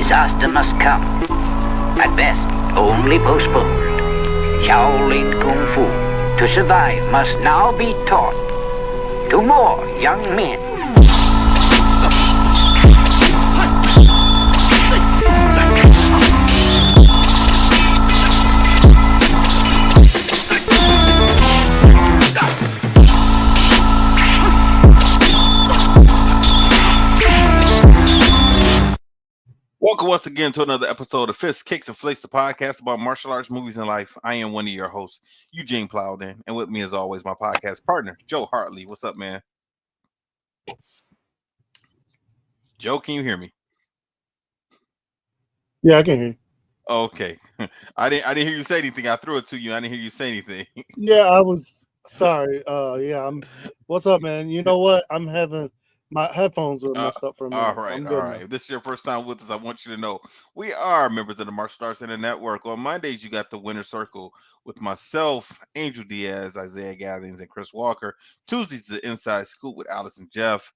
disaster must come. At best, only postponed. Shaolin Kung Fu, to survive, must now be taught to more young men. Welcome once again to another episode of Fists, Kicks, and Flicks, the podcast about martial arts, movies, and life. I am one of your hosts, Eugene Plowden, and with me, as always, my podcast partner, Joe Hartley. What's up, man? Joe, can you hear me? Yeah, I can hear you. Okay, I didn't hear you say anything. I threw it to you. I didn't hear you say anything. Yeah, I was sorry. What's up, man? You know what? I'm having my headphones were messed up for a All minute. right, I'm all good right. now. If this is your first time with us, I want you to know we are members of the Martial Arts Center Network. On Mondays, you got the Winner Circle with myself, Angel Diaz, Isaiah Gatherings, and Chris Walker. Tuesdays, the Inside Scoop with Alex and Jeff.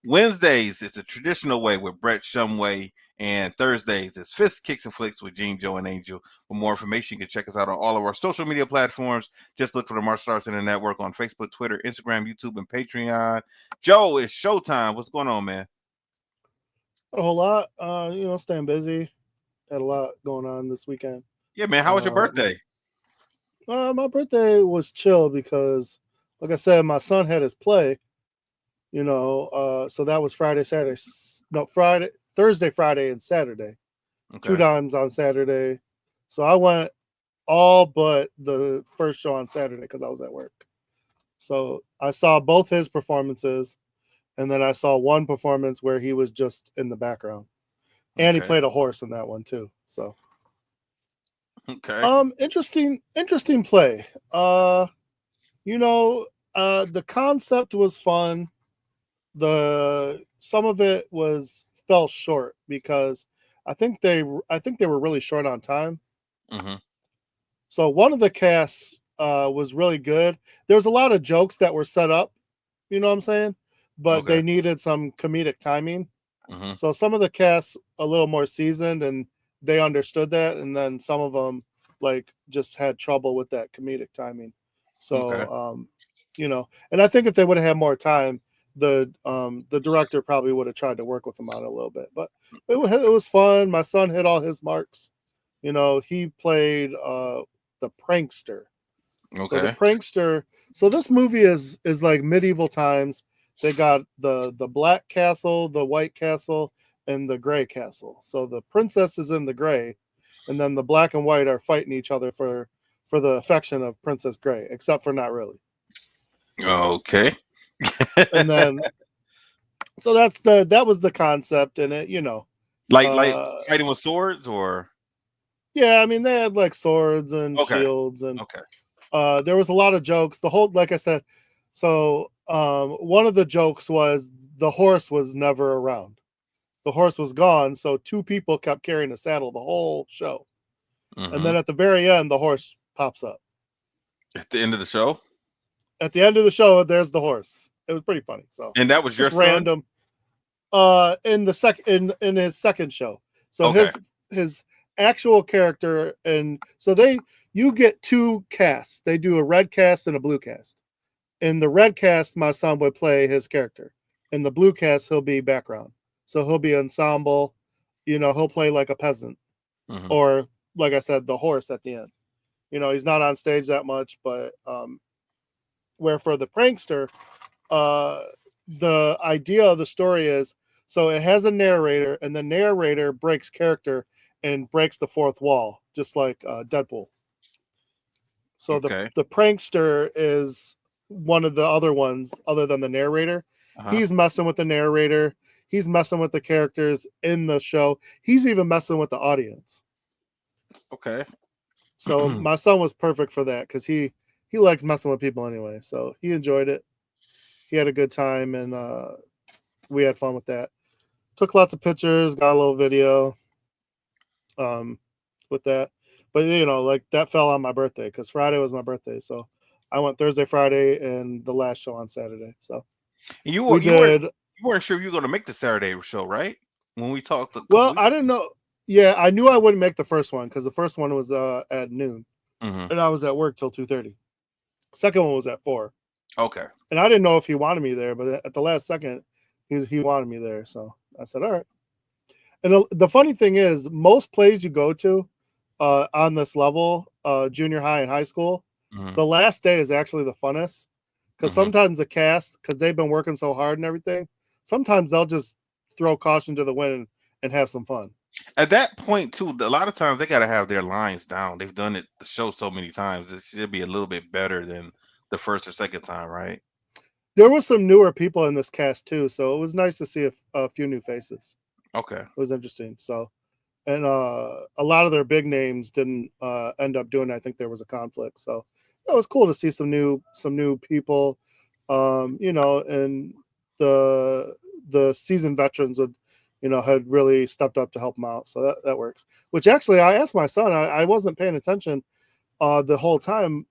Wednesdays is the traditional way with Brett Shumway, and Thursdays is Fist, Kicks, and Flicks with Gene, Joe, and Angel. For more information, you can check us out on all of our social media platforms. Just look for the Martial Arts Center Network on Facebook, Twitter, Instagram, YouTube, and Patreon. Joe, it's showtime. What's going on, man? A whole lot. Staying busy. Had a lot going on this weekend. Yeah, man. How was your birthday? My birthday was chill because, like I said, my son had his play. So that was Thursday, Friday, and Saturday. Okay. 2 times on Saturday. So I went all but the first show on Saturday because I was at work. So I saw both his performances, and then I saw one performance where he was just in the background. And he played a horse in that one too. So interesting play. The concept was fun. Some of it fell short because I think they were really short on time. Mm-hmm. So one of the casts was really good. There was a lot of jokes that were set up, you know what I'm saying? But they needed some comedic timing. Mm-hmm. So some of the casts a little more seasoned and they understood that, and then some of them just had trouble with that comedic timing. So and I think if they would have had more time, the director probably would have tried to work with them on it a little bit. But it was fun. My son hit all his marks. He played the prankster. Okay. So the prankster. So this movie is like medieval times. They got the black castle, the white castle, and the gray castle. So the princess is in the gray, and then the black and white are fighting each other for the affection of Princess Gray, except for not really. Okay. And then so that was the concept, and it like fighting with swords, or yeah, I mean they had like swords and shields, and there was a lot of jokes. The whole, like I said, so one of the jokes was the horse was never around. The horse was gone, so 2 people kept carrying the saddle the whole show. Mm-hmm. And then at the very end, the horse pops up. At the end of the show? At the end of the show, there's the horse. It was pretty funny. So and that was your random. In his second show. So his actual character, and so you get 2 casts. They do a red cast and a blue cast. In the red cast, my son would play his character. In the blue cast, he'll be background. So he'll be ensemble. He'll play like a peasant, or like I said, the horse at the end. He's not on stage that much, but where for the prankster, the idea of the story is, so it has a narrator, and the narrator breaks character and breaks the 4th wall, just like Deadpool. So the prankster is one of the other ones other than the narrator. He's messing with the narrator. He's messing with the characters in the show. He's even messing with the audience. Okay. So my son was perfect for that because he likes messing with people anyway. So he enjoyed it. He had a good time, and we had fun with that. Took lots of pictures, got a little video with that. But, that fell on my birthday because Friday was my birthday. So I went Thursday, Friday, and the last show on Saturday. So you weren't sure you were going to make the Saturday show, right? When we talked. Well, I didn't know. Yeah, I knew I wouldn't make the first one because the first one was at noon, Hmm. and I was at work till 2:30. Second one was at 4, Okay. and I didn't know if he wanted me there, but at the last second, he wanted me there, so I said, all right. And the funny thing is, most plays you go to on this level, junior high and high school, Hmm. the last day is actually the funnest because Hmm. sometimes the cast, because they've been working so hard and everything, sometimes they'll just throw caution to the wind and have some fun. At that point, too, a lot of times they got to have their lines down. They've done it the show so many times. It should be a little bit better than the first or second time, right? There was some newer people in this cast too, so it was nice to see a few new faces. Okay. It was interesting. So, and a lot of their big names didn't end up doing it. I think there was a conflict. So it was cool to see some new people. And the the seasoned veterans would, had really stepped up to help them out. So that works. Which actually, I asked my son. I wasn't paying attention the whole time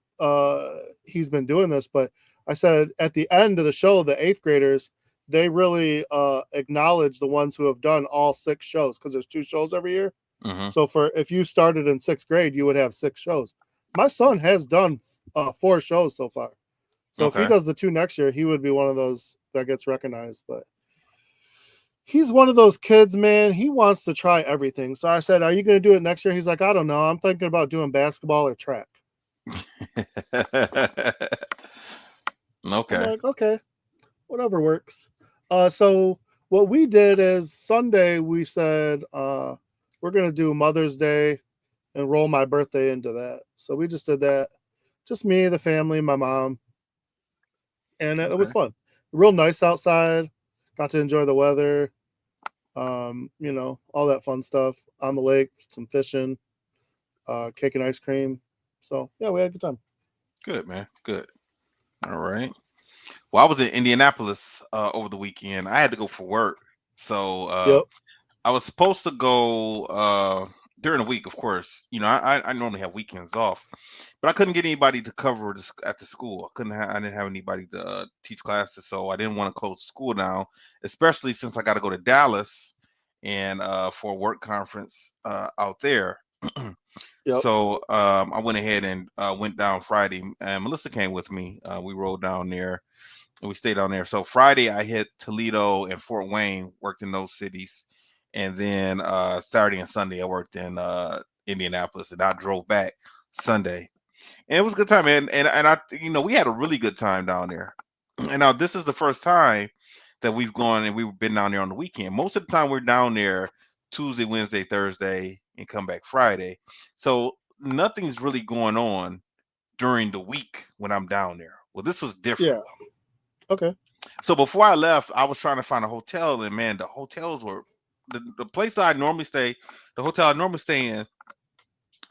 he's been doing this. But I said at the end of the show, the eighth graders, they really acknowledge the ones who have done all 6 shows because there's 2 shows every year. Hmm. So for if you started in 6th grade, you would have 6 shows. My son has done 4 shows so far. So if he Okay. does the 2 next year, he would be one of those that gets recognized. But he's one of those kids, man. He wants to try everything. So I said, "Are you going to do it next year?" He's like, "I don't know. I'm thinking about doing basketball or track." I'm Okay. like, "Okay, whatever works." So what we did is Sunday we said we're gonna do Mother's Day and roll my birthday into that. So we just did that, just me, the family, my mom, and it was Okay. fun. Real nice outside. Got to enjoy the weather. All that fun stuff on the lake, some fishing, cake and ice cream. So yeah, we had a good time. Good, man. Good. All right. Well, I was in Indianapolis over the weekend. I had to go for work. So Yep. I was supposed to go during the week, of course. I normally have weekends off, but I couldn't get anybody to cover this at the school. I didn't have anybody to teach classes, so I didn't want to close school down, especially since I got to go to Dallas and for a work conference out there. Yep. So I went ahead and went down Friday, and Melissa came with me. We rode down there and we stayed down there. So Friday I hit Toledo and Fort Wayne, worked in those cities, and then Saturday and Sunday I worked in Indianapolis, and I drove back Sunday. And it was a good time, man. And I, we had a really good time down there. And now this is the first time that we've gone and we've been down there on the weekend. Most of the time we're down there Tuesday, Wednesday, Thursday, and come back Friday. So nothing's really going on during the week when I'm down there. Well, this was different. Yeah. Okay. So before I left, I was trying to find a hotel, and man, the hotels were the place that I normally stay, the hotel I normally stay in,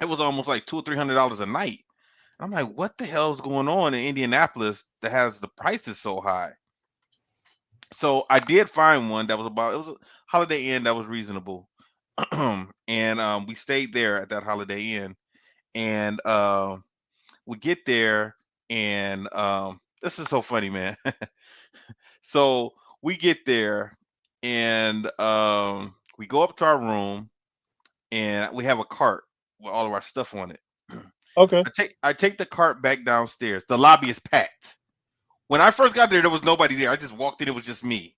it was almost like $200 or $300 a night. I'm like, what the hell is going on in Indianapolis that has the prices so high? So I did find one that was it was a Holiday Inn that was reasonable, and we stayed there at that Holiday Inn, and we get there, and this is so funny, man. So we get there and we go up to our room and we have a cart with all of our stuff on it. Okay. I take the cart back downstairs. The lobby is packed. When I first got there was nobody there. I just walked in, it was just me.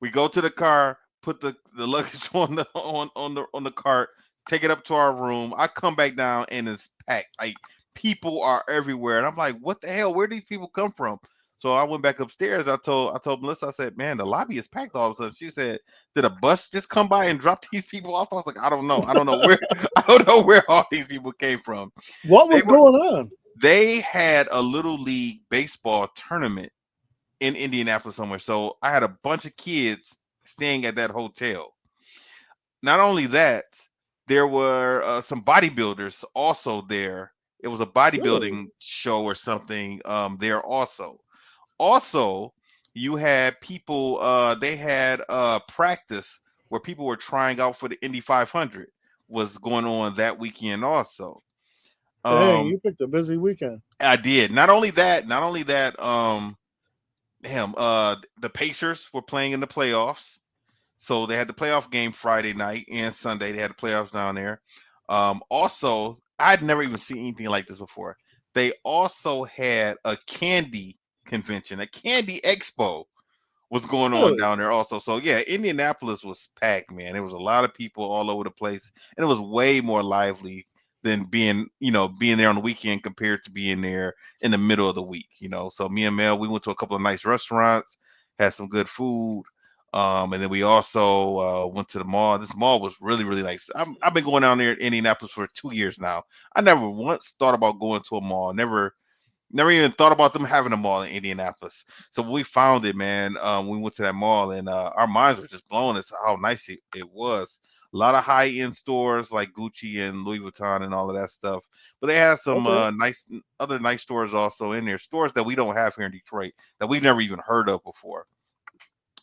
We go to the car, put the luggage on the cart, take it up to our room. I come back down and it's packed. Like people are everywhere. And I'm like, what the hell? Where do these people come from? So I went back upstairs. I told Melissa, I said, man, the lobby is packed all of a sudden. She said, did a bus just come by and drop these people off? I was like, I don't know. I don't know where I don't know where all these people came from. What They was were going on? they had a little league baseball tournament in Indianapolis somewhere. So I had a bunch of kids staying at that hotel. Not only that, there were some bodybuilders also there. It was a Really? bodybuilding show or something there also. Also, you had people. They had practice where people were trying out for the Indy 500 was going on that weekend also. Dang, Um, you picked a busy weekend. I did. Not only that. The Pacers were playing in the playoffs. So they had the playoff game Friday night and Sunday. They had the playoffs down there. Also, I'd never even seen anything like this before. They also had a candy convention, a candy expo was going on Really? down there also. So yeah, Indianapolis was packed, man. There was a lot of people all over the place, and it was way more lively than being there on the weekend compared to being there in the middle of the week. So me and Mel, we went to a couple of nice restaurants, had some good food. And then we also went to the mall. This mall was really, really nice. I've been going down there in Indianapolis for 2 years now. I never once thought about going to a mall. Never even thought about them having a mall in Indianapolis. So when we found it, man, we went to that mall and our minds were just blown as to how nice it was. A lot of high end stores like Gucci and Louis Vuitton and all of that stuff. But they had some Okay. nice stores also in there. Stores that we don't have here in Detroit that we've never even heard of before.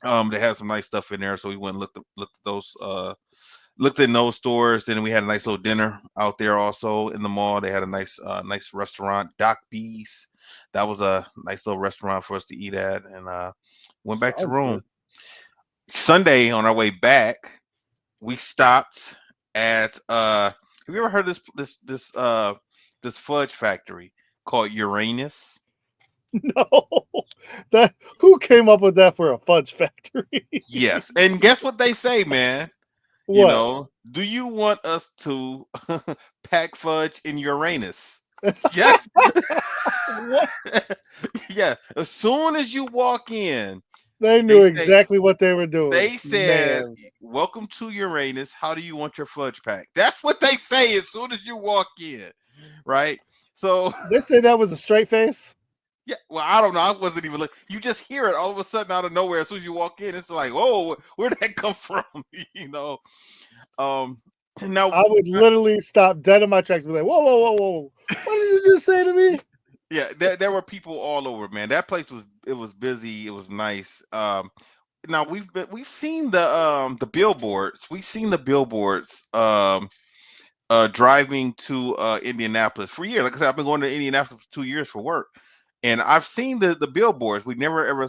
They had some nice stuff in there, so we went and looked at those looked in those stores. Then we had a nice little dinner out there also in the mall. They had a nice restaurant, Doc B's. That was a nice little restaurant for us to eat at, and went back to Sounds room. good. Sunday on our way back, we stopped at have you ever heard of this fudge factory called Uranus? No, that who came up with that for a fudge factory? Yes. And guess what they say, man? What? Do you want us to pack fudge in Uranus? Yes. What? Yeah. As soon as you walk in, They they knew say exactly what they were doing, they said, man. "Welcome to Uranus. How do you want your fudge pack?" That's what they say as soon as you walk in, right? So They say that was a straight face. yeah, well, I don't know. I wasn't even look. You just hear it all of a sudden out of nowhere. As soon as you walk in, it's like, "Oh, where'd that come from?" you know. Um, now, I would literally stop dead in my tracks and be like, "Whoa, whoa, whoa, whoa! What did you just say to me?" yeah, there were people all over, man. That place was busy. It was nice. Now we've seen the billboards. We've seen the billboards. Driving to Indianapolis for years. Like I said, I've been going to Indianapolis for 2 years for work, and I've seen the billboards. We never ever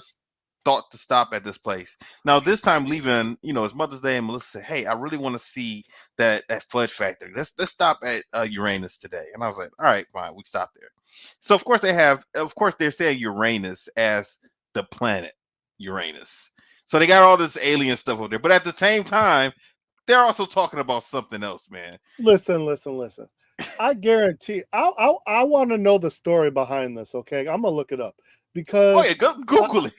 thought to stop at this place. Now this time leaving, it's Mother's Day, and Melissa said, "Hey, I really want to see that fudge factory. Let's stop at Uranus today." And I was like, "All right, fine." We stopped there. So of course they're saying Uranus as the planet Uranus. So they got all this alien stuff over there, but at the same time, they're also talking about something else, man. Listen, listen, listen. I guarantee. I want to know the story behind this. Okay, I'm gonna look it up Oh yeah, because go I, Google it.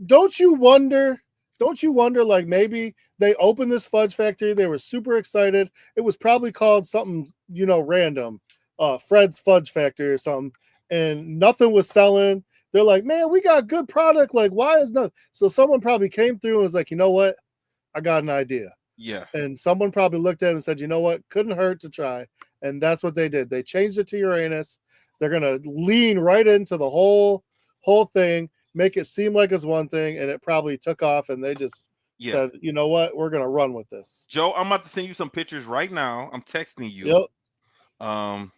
don't you wonder? Don't you wonder? Like maybe they opened this fudge factory. They were super excited. It was probably called something random, Fred's Fudge Factory or something, and nothing was selling. They're like, man, we got good product. Like, why is nothing? So someone probably came through and was like, you know what? I got an idea. Yeah, And someone probably looked at it and said, you know what? Couldn't hurt to try. And that's what they did. They changed it to Uranus. They're gonna lean right into the whole thing, make it seem like it's one thing, and it probably took off and they just yeah. said, you know what, we're gonna run with this. Joe, I'm about to send you some pictures right now. I'm texting you. Yep. Um,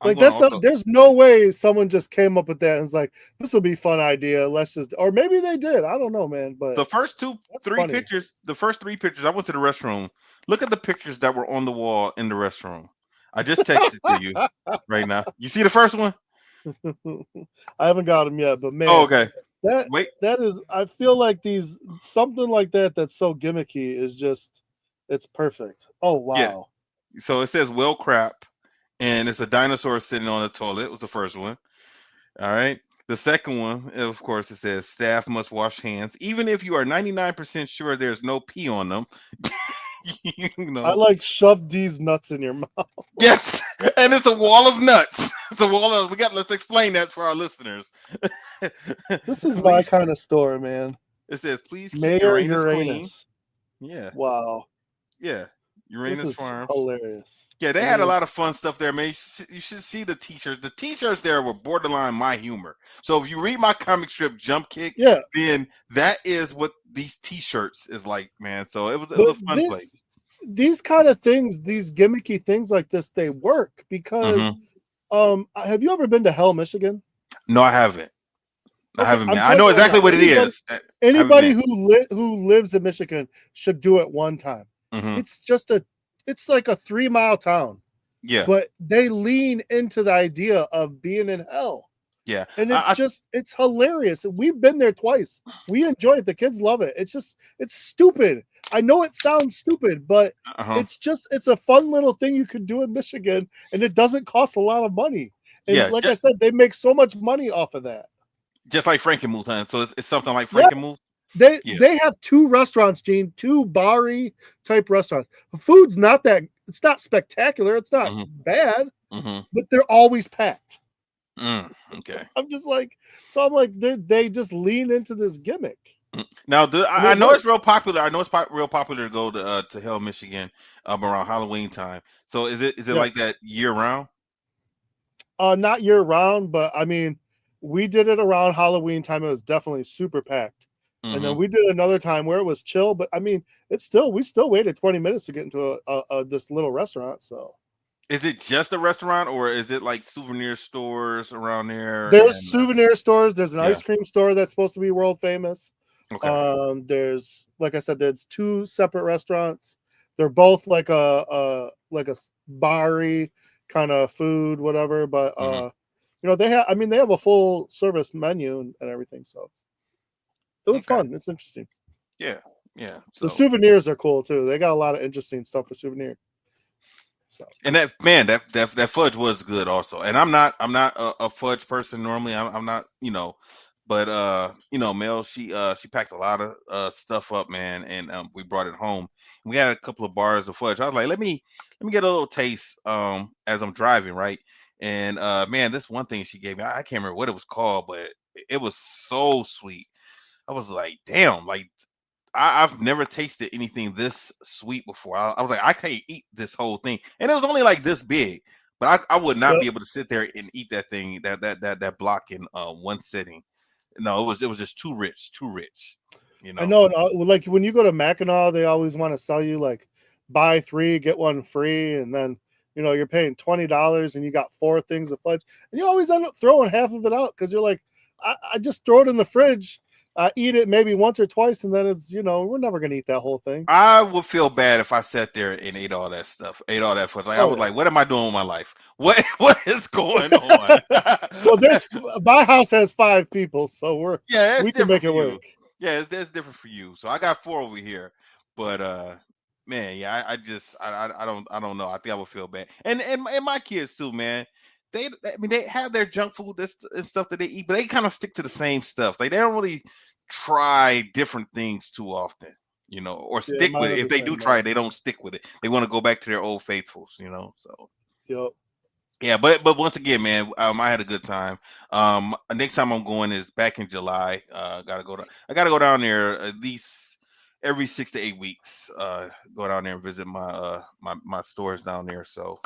I'm Like going to that's not also there's no way someone just came up with that and was like, this will be a fun idea. Let's just or maybe they did. I don't know, man. But the first two, that's three funny. pictures. The first three pictures. I went to the restroom. Look at the pictures that were on the wall in the restroom. I just texted to you right now. You see the first one? I haven't got them yet, but Oh, man, okay. that Wait. that is I feel like these something like that that's so gimmicky is just it's perfect. Oh Yeah. wow. So it says "well crap," and it's a dinosaur sitting on the toilet. Was the first one. All right. The second one, of course, it says staff must wash hands, even if you are 99% sure there's no pee on them. you I know. like shove these nuts in your mouth. Yes, and it's a wall of nuts. It's a wall of. Let's explain that for our listeners. This is my Please, kind of store, man. it says please keep Mayor Uranus clean. Uranus. Yeah, Wow. yeah, This Uranus is Farm. hilarious. Yeah, they I had a mean, lot of fun stuff there, man. You should see the t-shirts. The t-shirts there were borderline my humor. So if you read my comic strip Jump Kick, yeah, then that is what these t-shirts is like, man. So it was but a fun place. these kind of things, these gimmicky things like this, they work because Hmm. have you ever been to Hell, Michigan? No, I haven't. I Okay, haven't been. I'm I telling know you right exactly now. what it is. I haven't Anybody been. who lives in Michigan should do it one time. Hmm. It's like a 3 mile town, Yeah, but they lean into the idea of being in hell. yeah. And I, it's hilarious. We've been there twice. We enjoy it. The kids love it. It's stupid. I know it sounds stupid, but uh-huh. it's a fun little thing you could do in Michigan, and it doesn't cost a lot of money. And Yeah, like I said, they make so much money off of that. just like Frankenmuth, huh? So it's something like Yeah, Frankenmuth. Yeah. they have 2 restaurants, Gene, 2 bar type restaurants. The food's not that it's not spectacular, it's not Hmm. bad, Hmm. but they're always packed. Okay. I'm just like, so I'm like, they just lean into this gimmick, Now, and I it know it's works. real popular. I know it's real popular to go to Hell, Michigan, around Halloween time. So is it like Yes, that year round? not year round, but I mean, we did it around Halloween time. It was definitely super packed, and then Hmm. we did another time where it was chill. But I mean, we still waited 20 minutes to get into this little restaurant. So Is it just a restaurant, or is it like souvenir stores around there? there's And souvenir stores. There's an yeah, ice cream store that's supposed to be world famous. okay, There's like I said, there's 2 separate restaurants. They're both like a bar-y kind of food, whatever. But hmm, they have a full service menu and everything. So it was okay, fun. It's interesting. yeah, yeah. The So souvenirs are cool too. They got a lot of interesting stuff for souvenir. So and that man, that fudge was good also. And I'm not a fudge person normally. I'm not, but Mel, she packed a lot of stuff up, man, and we brought it home. We had a couple of bars of fudge. I was like, let me get a little taste as I'm driving, right? And man, this one thing she gave me, I can't remember what it was called, but it was so sweet. I was like, damn, like I've never tasted anything this sweet before. I was like, I can't eat this whole thing, and it was only like this big. But I would not yep. be able to sit there and eat that thing, that block in one sitting. No, it was just too rich, too rich. You I know. know, like when you go to Mackinac, they always want to sell you like buy 3 get 1 free, and then you're paying $20 and you got 4 things of fudge, and you always end up throwing half of it out because you're like, I just throw it in the fridge, eat it maybe once or twice, and then it's we're never gonna eat that whole thing. I would feel bad if I sat there and ate all that stuff, ate all that food. Like I Oh was like, what am I doing with my life? What is going on? yeah. Well, my house has 5 people, so Yeah, it's we can different make for it you. work. Yeah, it's different for you. So I got four over here, but man, yeah, I don't know. I think I would feel bad, and my kids too, man. I mean, they have their junk food and stuff that they eat, but they kind of stick to the same stuff. Like they don't really try different things too often, or Yeah, stick with mine it. are If the they do same try way. it, they don't stick with it. They want to go back to their old faithfuls. So. Yep. Yeah, but once again, man, I had a good time. Next time I'm going is back in July. I gotta go down there at least every 6 to 8 weeks. Go down there and visit my stores down there. So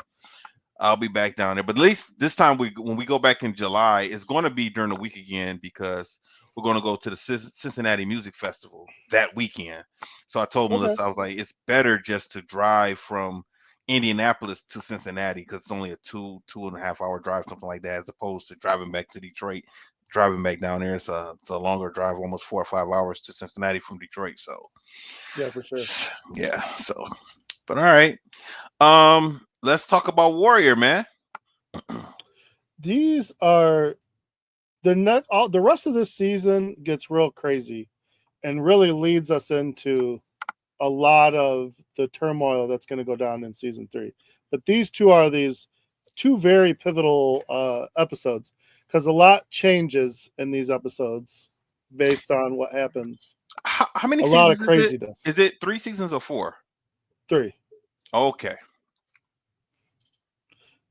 I'll be back down there. But at least this time when we go back in July, it's going to be during the week again because we're going to go to the Cincinnati Music Festival that weekend. So I told Okay. Melissa, I was like, it's better just to drive from Indianapolis to Cincinnati because it's only a 2.5 hour drive, something like that, as opposed to driving back to Detroit. Driving back down there, it's a longer drive, almost 4 or 5 hours to Cincinnati from Detroit. So Yeah, for sure. yeah, so but all right. Let's talk about Warrior, man. These are the rest of this season gets real crazy and really leads us into a lot of the turmoil that's going to go down in season 3. But these 2 very pivotal episodes because a lot changes in these episodes based on what happens. How many A lot of seasons is it? Is craziness. it 3 seasons or four? 3. Okay.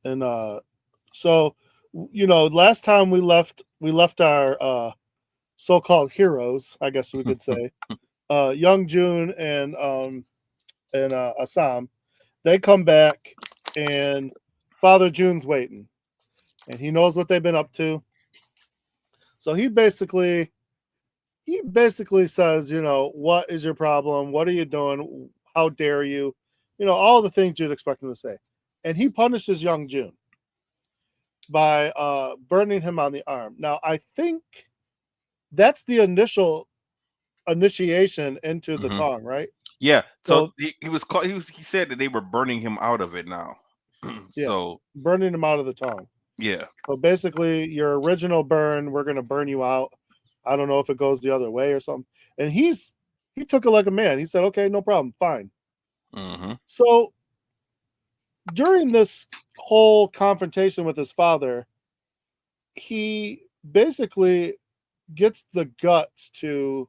And so last time we left our so-called heroes, I guess we could say, Young June and Assam. They come back, and Father June's waiting, and he knows what they've been up to. So he basically says, what is your problem? What are you doing? How dare you? All the things you'd expect him to say. And he punishes Young June by burning him on the arm. Now, I think that's the initiation into the Mm-hmm. Tong, right? Yeah. So So he was called. He said that they were burning him out of it now. yeah, So burning him out of the Tong. yeah. So basically, your original burn, we're gonna burn you out. I don't know if it goes the other way or something. And he took it like a man. He said, "Okay, no problem, fine." Mm-hmm. So during this whole confrontation with his father, he basically gets the guts to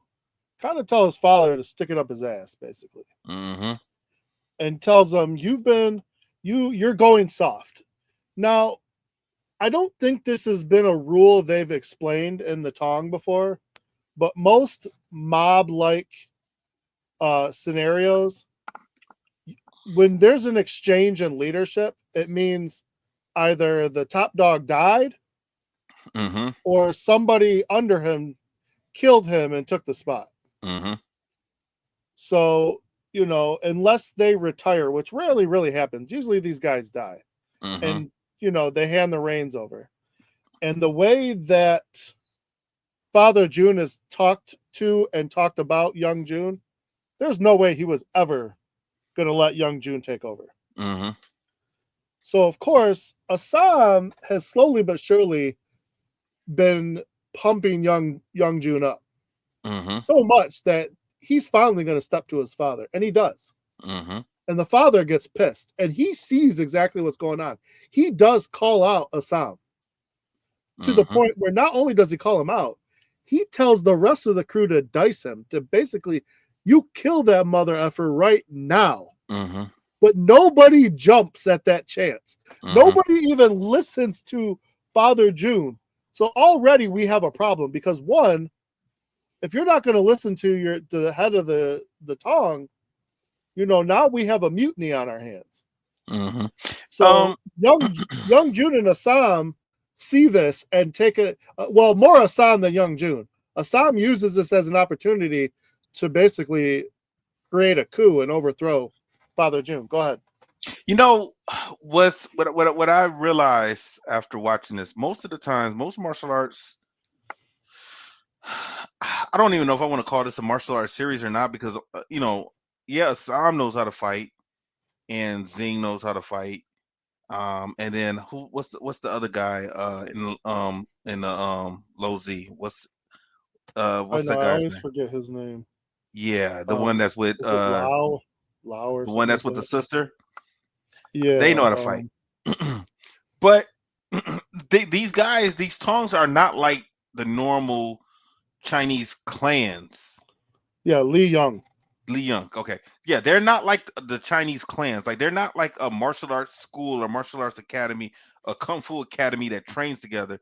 kind of tell his father to stick it up his ass, basically, Mm-hmm. and tells him, you're going soft. Now, I don't think this has been a rule they've explained in the Tong before, but most mob like scenarios, when there's an exchange in leadership, it means either the top dog died Mm-hmm. or somebody under him killed him and took the spot. Mm-hmm. So, unless they retire, which rarely really happens, usually these guys die Mm-hmm. and, they hand the reins over. And the way that Father June has talked to and talked about young June, there's no way he was ever going to let young June take over. Mm-hmm. So, of course, Assam has slowly but surely been pumping young June up Mm-hmm. so much that he's finally going to step to his father, and he does. Mm-hmm. And the father gets pissed, and he sees exactly what's going on. He does call out Assam to the Mm-hmm. point where not only does he call him out, he tells the rest of the crew to dice him, to basically, you kill that mother effer right now. Mm-hmm. But nobody jumps at that chance. Mm-hmm. Nobody even listens to Father June. So already we have a problem because one, if you're not going to listen to the head of the Tong, now we have a mutiny on our hands. Mm-hmm. So young June and Assam see this and take it. Well, more Assam than young June. Assam uses this as an opportunity to basically create a coup and overthrow Father June. Go ahead. You know, what I realized after watching this, most of the times, most martial arts, I don't even know if I want to call this a martial arts series or not because yeah, Sam knows how to fight and Zing knows how to fight. And then what's the other guy in the Low Z? I What's know. that I guy's always name? forget his name. Yeah, the one that's with Is it Lao or the one something like that's with the that? sister. They Yeah. know how to fight. But these guys, these Tongs are not like the normal Chinese clans. Yeah, Lee Young. Lee Young, okay, yeah, they're not like the Chinese clans. Like they're not like a martial arts school or martial arts academy, a kung fu academy that trains together.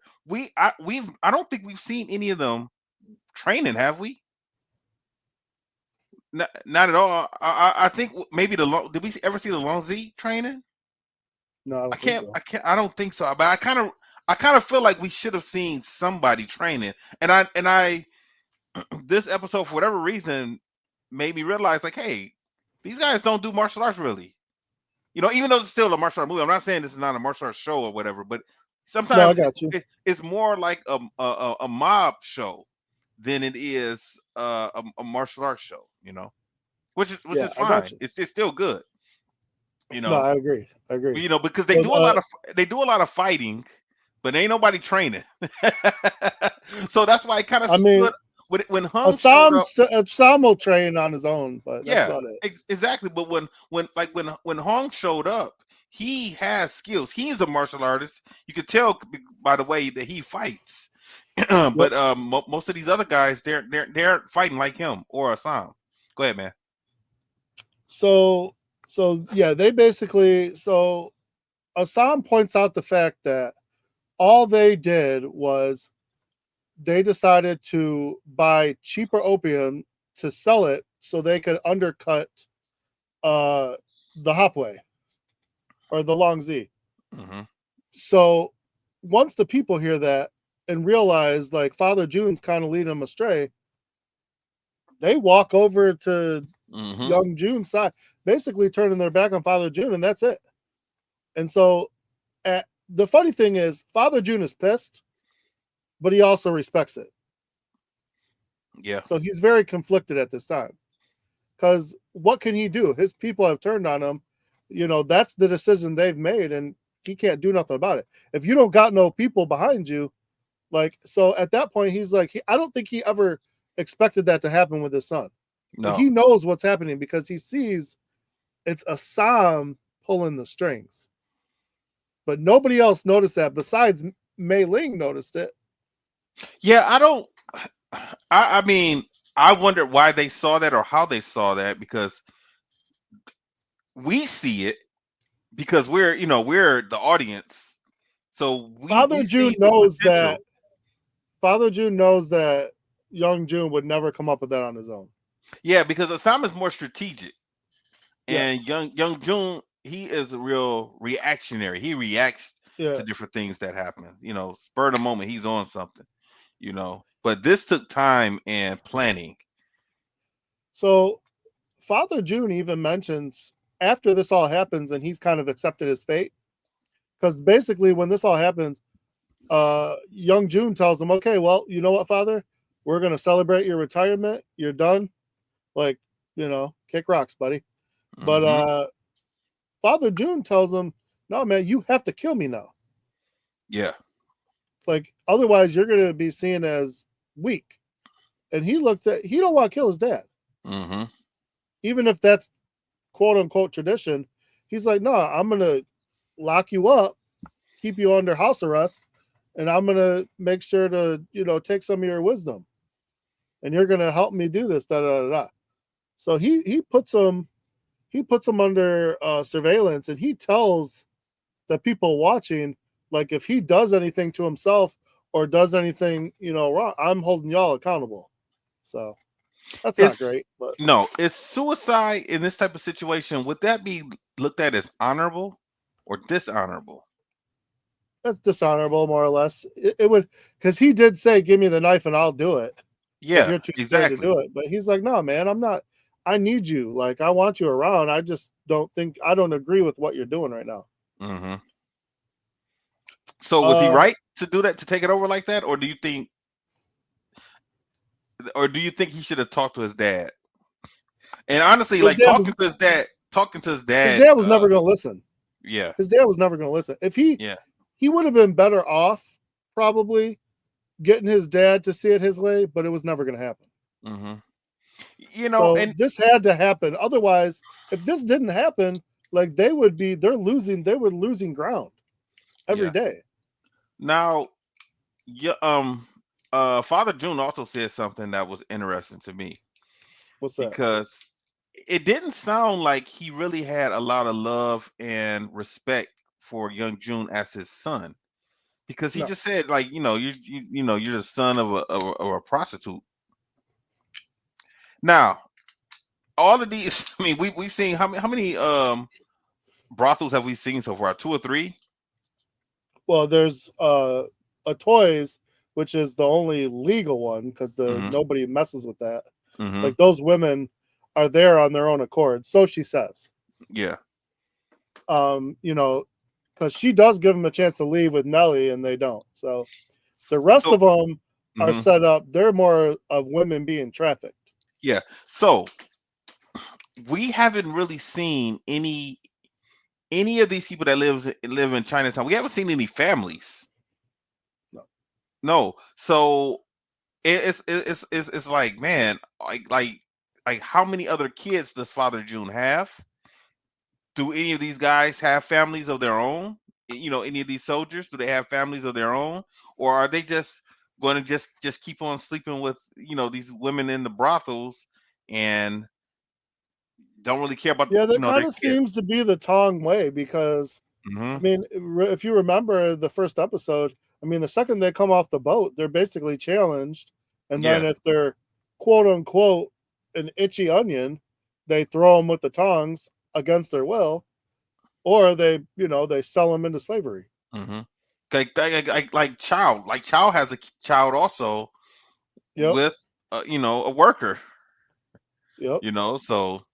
I don't think we've seen any of them training, have we? Not at all. I think maybe did we ever see the Long Z training? No, I I don't think can't. so. I can't. I don't think so. But I kind of feel like we should have seen somebody training. And I this episode for whatever reason made me realize like, hey, these guys don't do martial arts really. Even though it's still a martial art movie, I'm not saying this is not a martial arts show or whatever, but No, I sometimes got you. it's more like a mob show than it is a martial arts show. Which Yeah, is I got fine. you. It's still good. You No, know, I agree. I agree. because they So, do a lot of fighting, but ain't nobody training. So that's why it kind of I mean, stood when Hung showed up. Assam will train on his own, but that's Yeah, about it. exactly. But when Hong showed up, he has skills. He's a martial artist. You could tell by the way that he fights. Yep. But most of these other guys, they're fighting like him or Assam. Go ahead, man. So, yeah, they basically Assam points out the fact that all they did was they decided to buy cheaper opium to sell it so they could undercut uh, the Hopway or the Long Z. Hmm. So once the people hear that and realize like Father June's kind of leading them astray, they walk over to Hmm. young June's side, basically turning their back on Father June, and that's it. And so the funny thing is, Father June is pissed, but he also respects it. Yeah. So he's very conflicted at this time. Because what can he do? His people have turned on him. That's the decision they've made, and he can't do nothing about it. If you don't got no people behind you, so at that point, he's like, I don't think he ever expected that to happen with his son. But No. he knows what's happening because he sees it's Assam pulling the strings. But nobody else noticed that besides Mei Ling noticed it. Yeah, I don't. I mean, I wonder why they saw that or how they saw that because we see it because we're the audience, so we Father June see the knows that potential. Father June knows that young June would never come up with that on his own. Yeah, because Osama's more strategic, and Yes. young June, he is a real reactionary. He reacts Yeah. to different things that happen. Spur of the moment, he's on something. But this took time and planning. So Father June even mentions after this all happens and he's kind of accepted his fate. Because basically, when this all happens, young June tells him, okay, well, you know what, Father? We're going to celebrate your retirement. You're done. Like, kick rocks, buddy. But Hmm. Father June tells him, no, man, you have to kill me now. Yeah. Like, otherwise, you're going to be seen as weak. And he don't want to kill his dad. Hmm. Even if that's quote unquote tradition, he's like, no, I'm going to lock you up, keep you under house arrest, and I'm going to make sure to, take some of your wisdom. And you're going to help me do this, da da da da. So he puts him under surveillance, and he tells the people watching, like, if he does anything to himself or does anything, wrong, I'm holding y'all accountable. So that's not It's great, but no, it's suicide in this type of situation. Would that be looked at as honorable or dishonorable? that's dishonorable, more or less. It would, because he did say, "Give me the knife and I'll do it." If Yeah, you're too scared to exactly. do it, but he's like, "No, man, I'm not. I need you. Like, I want you around. I don't agree with what you're doing right now." Hmm. So was he Uh, right to do that, to take it over like that, or do you think he should have talked to his dad? And honestly, his like dad was talking to his his dad, dad was never going to listen. yeah, His dad was never going to listen. If yeah. he would have been better off probably getting his dad to see it his way, but it was never going to happen. Hmm. So And this had to happen. Otherwise, if this didn't happen, like they were losing ground every yeah. day. Now, yeah, Father June also said something that was interesting to me What's that? because it didn't sound like he really had a lot of love and respect for young June as his son, because he No. just said, like, you're the son of a prostitute. Now, all of these, I mean, we've seen how many brothels have we seen so far? Two or three? Well, there's a toys, which is the only legal one because the Hmm. nobody messes with that. Hmm. Like those women are there on their own accord, so she says. Yeah. Um, you know, because she does give them a chance to leave with Nelly, and they don't. So the rest So, of them are mhm, set up. They're more of women being trafficked. yeah. So we haven't really seen any of these people that live in Chinatown. We haven't seen any families. No. No. So it's like, man, like how many other kids does Father June have? Do any of these guys have families of their own? Any of these soldiers, do they have families of their own, or are they just going to just keep on sleeping with these women in the brothels and don't really care about Yeah, that their kind of seems to kids? be the Tong way because Hmm. I mean, if you remember the first episode, I mean, the second they come off the boat, they're basically challenged, and then Yeah. if they're quote unquote an itchy onion, they throw them with the tongs against their will, or they sell them into slavery. Hmm. Like Chow has a child also Yep, with a worker. yep, So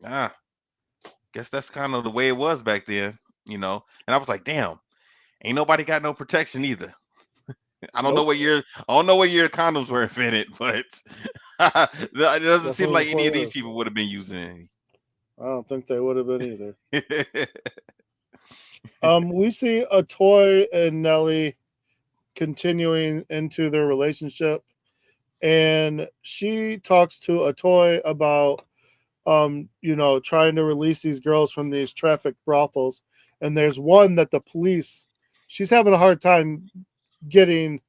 ah, guess that's kind of the way it was back then. And I was like, damn, ain't nobody got no protection either. I don't know nope. what year. I don't know what year condoms were invented, but It doesn't That's seem what like the any of point these is. people would have been using I don't think they would have been either. any. We see a Toy and Nelly continuing into their relationship, and she talks to a Toy about trying to release these girls from these traffic brothels. And there's one that the police, she's having a hard time getting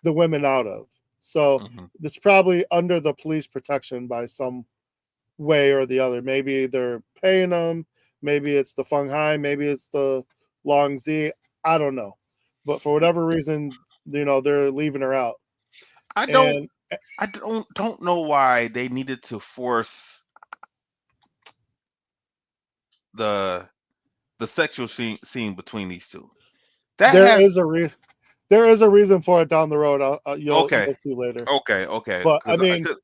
the women out of. So Mhm. it's probably under the police protection by some way or the other. Maybe they're paying them, maybe it's the Feng Hai, maybe it's the Long Z. I don't know. But for whatever reason, they're leaving her out. I don't And I don't know why they needed to force the sexual scene between these two. That there has is a there is a reason for it down the road. okay, You'll see later. okay, But I because I mean, could,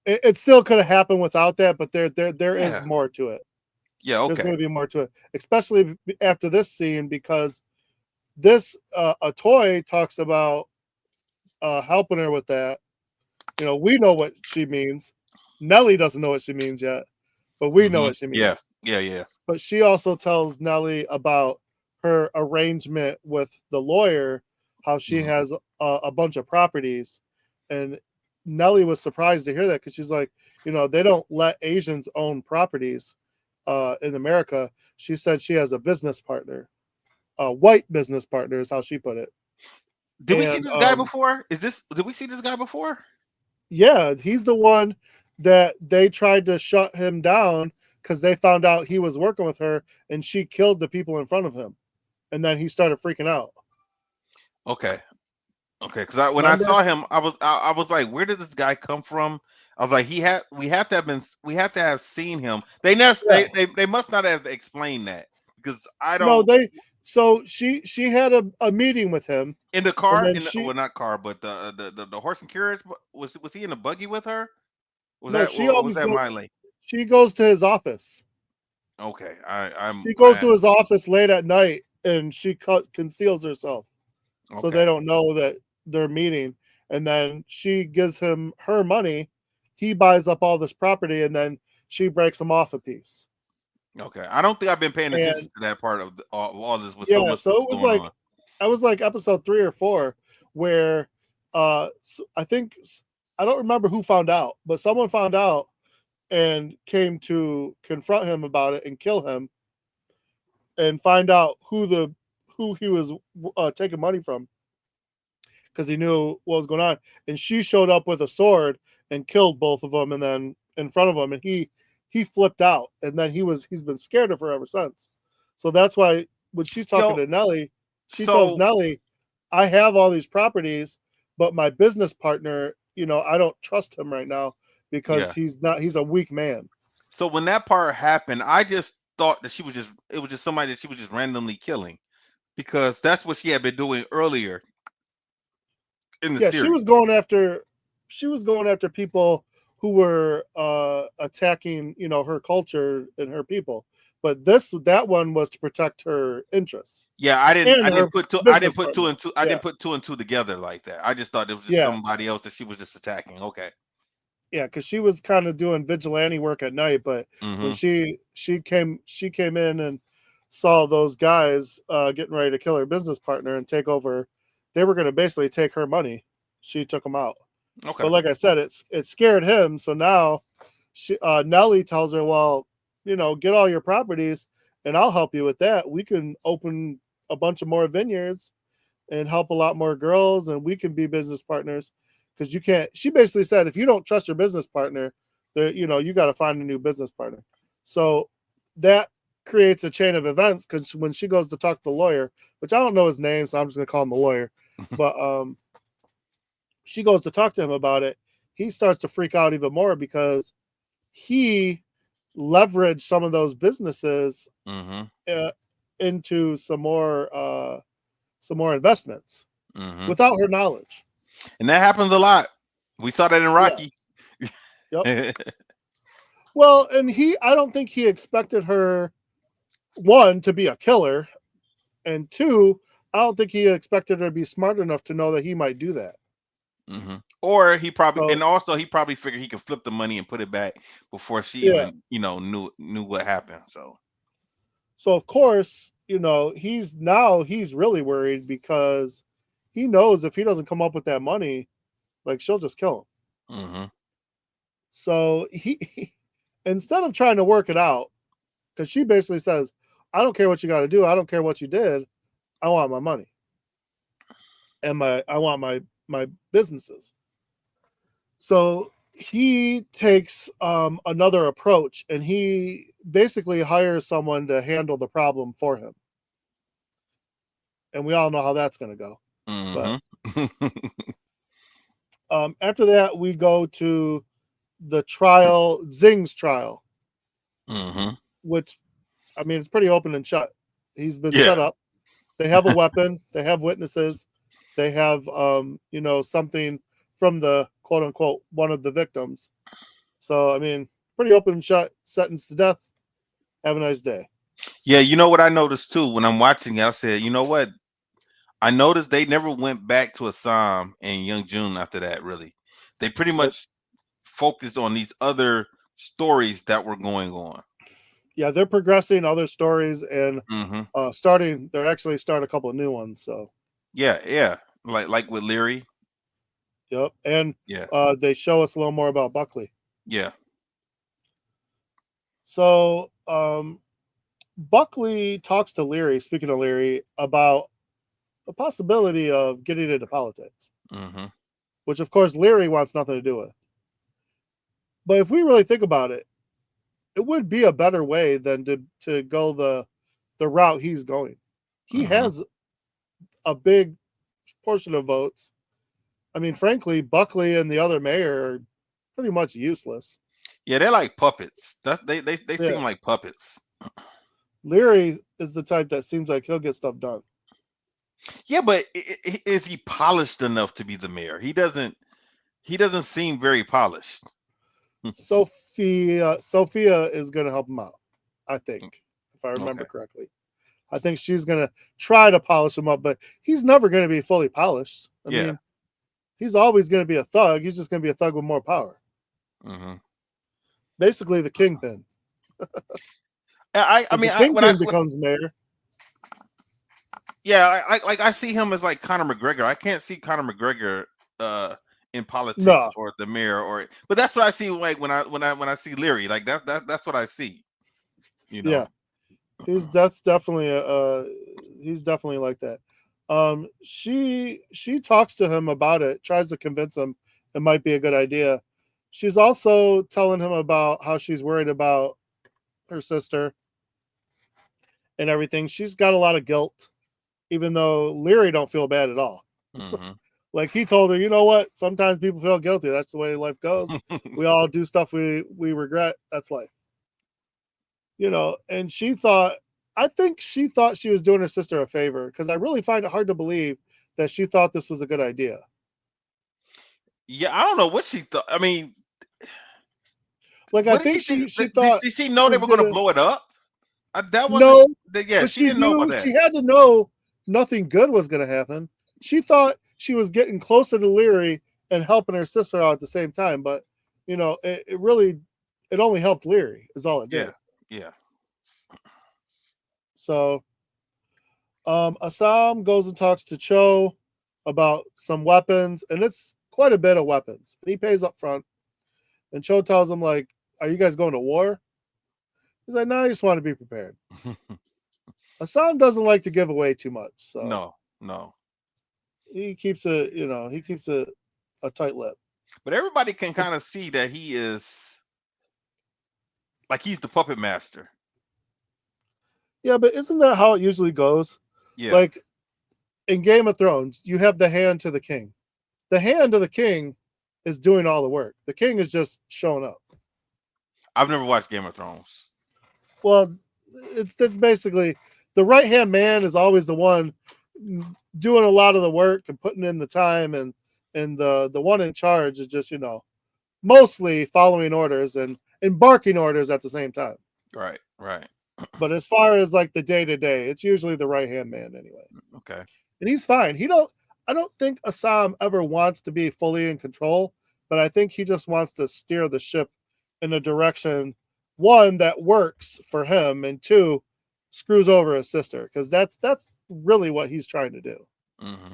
it still could have happened without that. But there is yeah, more to it. yeah, There's okay, going to be more to it, especially after this scene, because this a Toy talks about helping her with that. We know what she means. Nelly doesn't know what she means yet, but we know what she yeah, means. yeah, But she also tells Nelly about her arrangement with the lawyer, how she mhm. has a bunch of properties. And Nelly was surprised to hear that because she's like, they don't let Asians own properties in America. She said she has a business partner, a white business partner, is how she put it. Did we see And this guy before? Did we see this guy before? yeah, he's the one that they tried to shut him down because they found out he was working with her and she killed the people in front of him. And then he started freaking out. Okay, okay, because when I Remember? saw him, I was like, where did this guy come from? I was like, we have to have we have to have seen him. They never Yeah. they must not have explained that because I No, don't so she had a meeting with him in the and car then in the, well not car but the horse and carriage was he in a buggy with her? Was no, that she or was always that goes Miley? she goes to his office. Okay, She goes to his office late at night and she conceals herself so they okay, don't know that they're meeting. And then she gives him her money. He buys up all this property and then she breaks him off a piece. okay. I don't think I've been paying attention And to that part of all this with so yeah, much so stuff it was going like on. I was like episode 3 or 4 where I think I don't remember who found out, but someone found out and came to confront him about it and kill him and find out who he was taking money from because he knew what was going on. And she showed up with a sword and killed both of them, and then in front of him, and he flipped out, and then he's been scared of her ever since. So that's why when she's talking Yo, to Nelly, she tells so Nelly, "I have all these properties, but my business partner, I don't trust him right now because yeah. he's a weak man." So when that part happened, I just thought that it was just somebody that she was just randomly killing because that's what she had been doing earlier in the Yeah, series. she was going after people who were attacking, her culture and her people. But that one was to protect her interests Yeah, and her business partner. I Yeah. didn't put two and two together like that. I just thought it was just Yeah. somebody else that she was just attacking. Okay. Yeah, because she was kind of doing vigilante work at night, but when Mm-hmm. she came in and saw those guys getting ready to kill her business partner and take over, they were going to basically take her money. She took them out. Okay. But like I said, it scared him. So now Nelly tells her, well, get all your properties and I'll help you with that. We can open a bunch of more vineyards and help a lot more girls and we can be business partners because you can't. She basically said, if you don't trust your business partner, you got to find a new business partner. So that creates a chain of events because when she goes to talk to the lawyer, which I don't know his name, so I'm just going to call him the lawyer, but she goes to talk to him about it, he starts to freak out even more because he leveraged some of those businesses Mm-hmm. uh, into some more investments Mm-hmm. without her knowledge. And that happens a lot. We saw that in Yeah. Rocky. Yep. Well, and I don't think he expected her, one, to be a killer, and two, I don't think he expected her to be smart enough to know that he might do that. Or he probably, So and also he probably figured he could flip the money and put it back before she yeah. even, knew what happened. So. So of course, he's really worried because he knows if he doesn't come up with that money, like she'll just kill him. Hmm. So he instead of trying to work it out, because she basically says, I don't care what you got to do. I don't care what you did. I want my money. And I want my businesses. So he takes another approach and he basically hires someone to handle the problem for him. And we all know how that's going to go. But Hmm. after that, we go to the trial, Zing's trial, Hmm. which, I mean, it's pretty open and shut. He's been set Yeah. up. They have a weapon. They have witnesses. They have, something from the quote unquote one of the victims. So, I mean, pretty open and shut, sentenced to death. Have a nice day. Yeah. You know what I noticed too when I'm watching it? I said, you know what? I noticed they never went back to Assam and Young Jun after that. Really, they pretty Nope. much focused on these other stories that were going on. Yeah, they're progressing other stories and Hmm. they're actually starting a couple of new ones. So, Yeah, yeah. Like with Leary. yep. And Yeah, they show us a little more about Buckley. yeah. So, Buckley talks to Leary, speaking of Leary, about the possibility of getting into politics, Hmm. which of course Leary wants nothing to do with. But if we really think about it, it would be a better way than to go the route he's going. He Hmm. has a big portion of votes. I mean, frankly, Buckley and the other mayor are pretty much useless. Yeah, they're like puppets. They Yeah. seem like puppets. Leary is the type that seems like he'll get stuff done. Yeah, but is he polished enough to be the mayor? He doesn't. He doesn't seem very polished. Sophia is going to help him out, I think, if I Okay. remember correctly. I think she's going to try to polish him up, but he's never going to be fully polished. I Yeah. mean, he's always going to be a thug. He's just going to be a thug with more power. Hmm. Basically, the kingpin. I Because the mean, kingpin becomes mayor. yeah, I see him as like Conor McGregor. I can't see Conor McGregor uh in politics No, or the mayor but that's what I see like when I see Leary. Like that's what I see, you know. yeah, that's definitely he's definitely like that. She talks to him about it, tries to convince him it might be a good idea. She's also telling him about how she's worried about her sister and everything. She's got a lot of guilt, even though Leary don't feel bad at all. Hmm. Like he told her, you know what? Sometimes people feel guilty. That's the way life goes. We all do stuff we regret. That's life. And I think she thought she was doing her sister a favor because I really find it hard to believe that she thought this was a good idea. Yeah, I don't know what she thought. I mean, Like I what did think she think? she Did, thought did she she know they was were going to gonna blow it up? That wasn't. no, Yeah, but she didn't know about that. she had to know nothing good was gonna happen. She thought she was getting closer to Leary and helping her sister out at the same time, but it really it only helped Leary is all it Yeah, did. yeah. So Assam goes and talks to Cho about some weapons, and it's quite a bit of weapons. And he pays up front. And Cho tells him, like, are you guys going to war? He's like, no, I just want to be prepared. Assam doesn't like to give away too much, so No, no. he keeps a tight lip. But everybody can kind of see that he is like he's the puppet master. Yeah, but isn't that how it usually goes? Yeah, Like in Game of Thrones, you have the hand to the king. The hand of the king is doing all the work. The king is just showing up. I've never watched Game of Thrones. Well, it's basically the right hand man is always the one doing a lot of the work and putting in the time, and the one in charge is just mostly following orders and barking orders at the same time. Right, right. But as far as like the day to day, it's usually the right hand man anyway, Okay. and he's fine. He don't. I don't think Assam ever wants to be fully in control, but I think he just wants to steer the ship in a direction, one, that works for him, and two, screws over his sister, because that's really what he's trying to do. Hmm.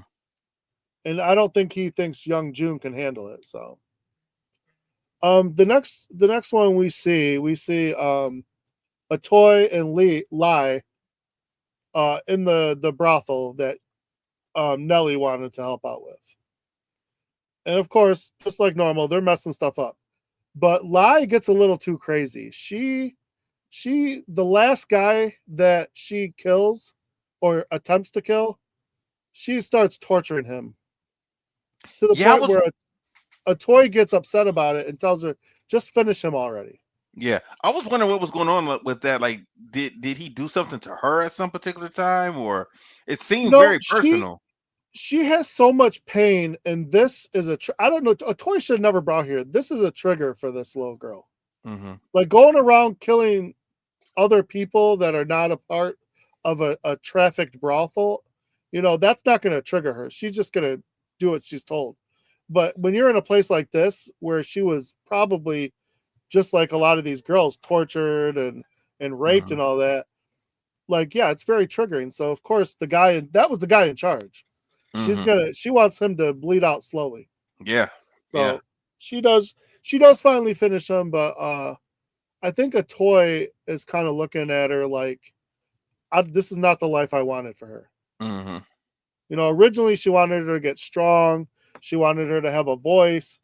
And I don't think he thinks young June can handle it. So the next one we see a toy and Lie in the brothel that Nellie wanted to help out with. And of course, just like normal, they're messing stuff up. But Lie gets a little too crazy. The last guy that she kills or attempts to kill, she starts torturing him to the Yeah, I point was. where a toy gets upset about it and tells her, just finish him already. Yeah, I was wondering what was going on with that. Like, did he do something to her at some particular time, or it seemed No, very personal? she has so much pain, and this is I don't know, a toy should have never brought here. This is a trigger for this little girl. Hmm. Like going around killing other people that are not a part of a trafficked brothel, that's not going to trigger her. She's just going to do what she's told. But when you're in a place like this where she was probably just like a lot of these girls tortured and raped Hmm. and all that, like, yeah, it's very triggering. So of course that was the guy in charge. Hmm. She wants him to bleed out slowly. Yeah, yeah. So she does finally finish him, but I think a toy is kind of looking at her like, this is not the life I wanted for her. Hmm. Originally she wanted her to get strong. She wanted her to have a voice.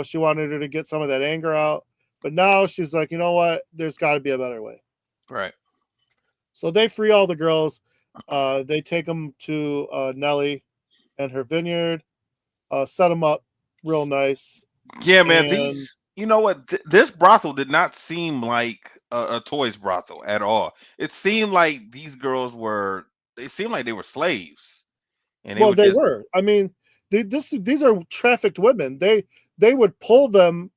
She wanted her to get some of that anger out. But now she's like, you know what? There's got to be a better way. Right. So they free all the girls. They take them to Nellie and her vineyard, set them up real nice. Yeah, man. And These, you know what? This brothel did not seem like a toys brothel at all. It seemed like these girls were. They seemed like they were slaves, and they well, would they just. were. I mean, these are trafficked women. They would pull them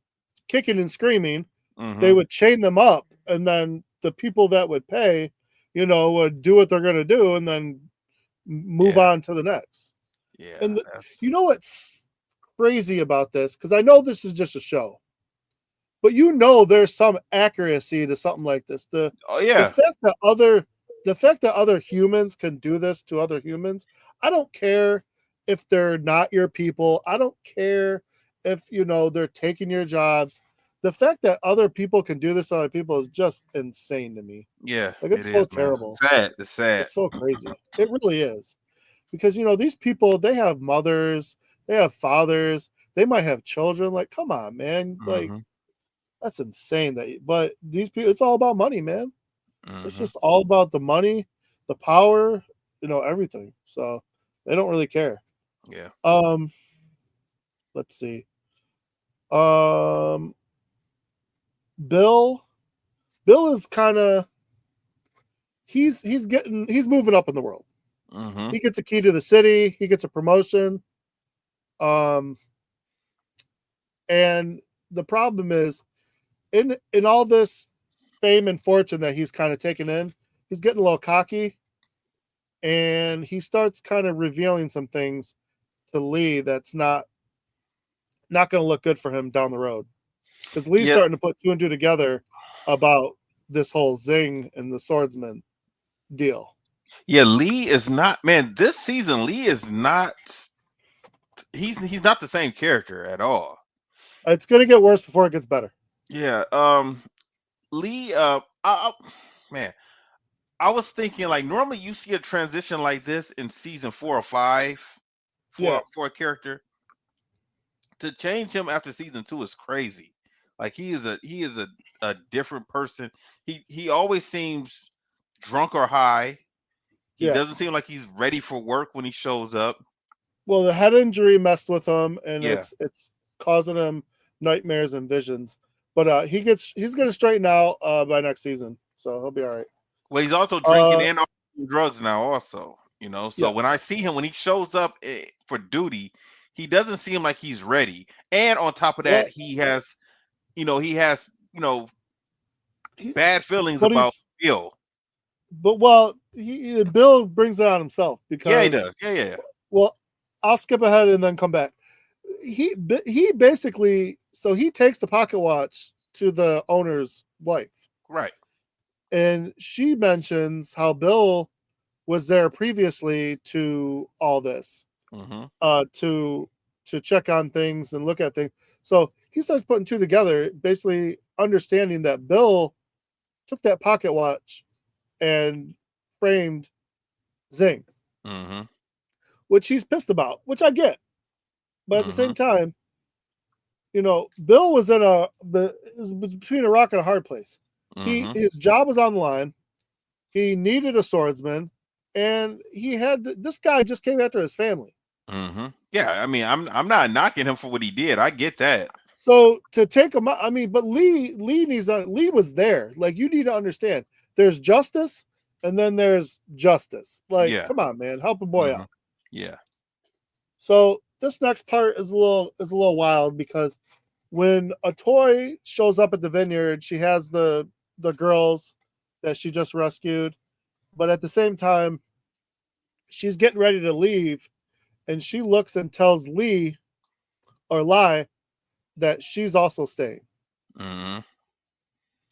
kicking and screaming. They Hmm. would chain them up, and then the people that would pay, would do what they're going to do, and then move Yeah, on to the next. yeah. And That's. what's crazy about this? Because I know this is just a show, but there's some accuracy to something like this. Oh The yeah, fact that other humans can do this to other humans, I don't care if they're not your people. I don't care if they're taking your jobs. The fact that other people can do this to other people is just insane to me. yeah. Like, It it's so is, man. terrible. Sad. It's sad. It's so crazy. It really is. Because these people, they have mothers, they have fathers, they might have children. Like, come on, man. Like, Hmm. that's insane. But these people, it's all about money, man. It's Hmm. just all about the money, the power, everything. So they don't really care. Yeah. Um, let's see. Um, Bill, Bill is kind of he's moving up in the world. Hmm. He gets a key to the city. He gets a promotion. Um, and the problem is in all this fame and fortune that he's kind of taken in, he's getting a little cocky, and he starts kind of revealing some things to Lee that's not going to look good for him down the road, because Lee's Yeah. starting to put two and two together about this whole Zing and the swordsman deal. Yeah. Lee is not. Man, this season Lee is not. He's not the same character at all. It's going to get worse before it gets better. Yeah. Lee. Man, I was thinking like normally you see a transition like this in season 4 or 5 Yeah, for a character. To change him after season 2 is crazy. Like he is a different person. He always seems drunk or high. He yeah. doesn't seem like he's ready for work when he shows up. Well, the head injury messed with him, and Yeah. it's causing him nightmares and visions. But he's going to straighten out by next season, so he'll be all right. Well, he's also drinking Uh, and on drugs now, also. So when I yes. see him when he shows up for duty, he doesn't seem like he's ready. And on top of that, Well, he has he's bad feelings but about he's Bill. but well, Bill brings it on himself Yeah, he because, does. Yeah, yeah. well, I'll skip ahead and then come back. He basically, so he takes the pocket watch to the owner's wife, Right. and she mentions how Bill was there previously to all this, Mm-hmm. to check on things and look at things. So he starts putting two together, basically understanding that Bill took that pocket watch and framed Zing, Mm-hmm. which he's pissed about, which I get. But at the Mm-hmm. same time, Bill was in was between a rock and a hard place. Mm-hmm. His job was on the line. He needed a swordsman, and he had this guy just came after his family. Mm-hmm. Yeah, I mean, I'm not knocking him for what he did. I get that. So to take him out, I mean, but Lee was there. Like you need to understand, there's justice, and then there's justice. Like, Yeah. come on, man, help a boy Mm-hmm. out. Yeah. So this next part is a little wild because when a toy shows up at the vineyard, she has the girls that she just rescued, but at the same time, she's getting ready to leave, and she looks and tells Lee or Lie that she's also staying Mm-hmm.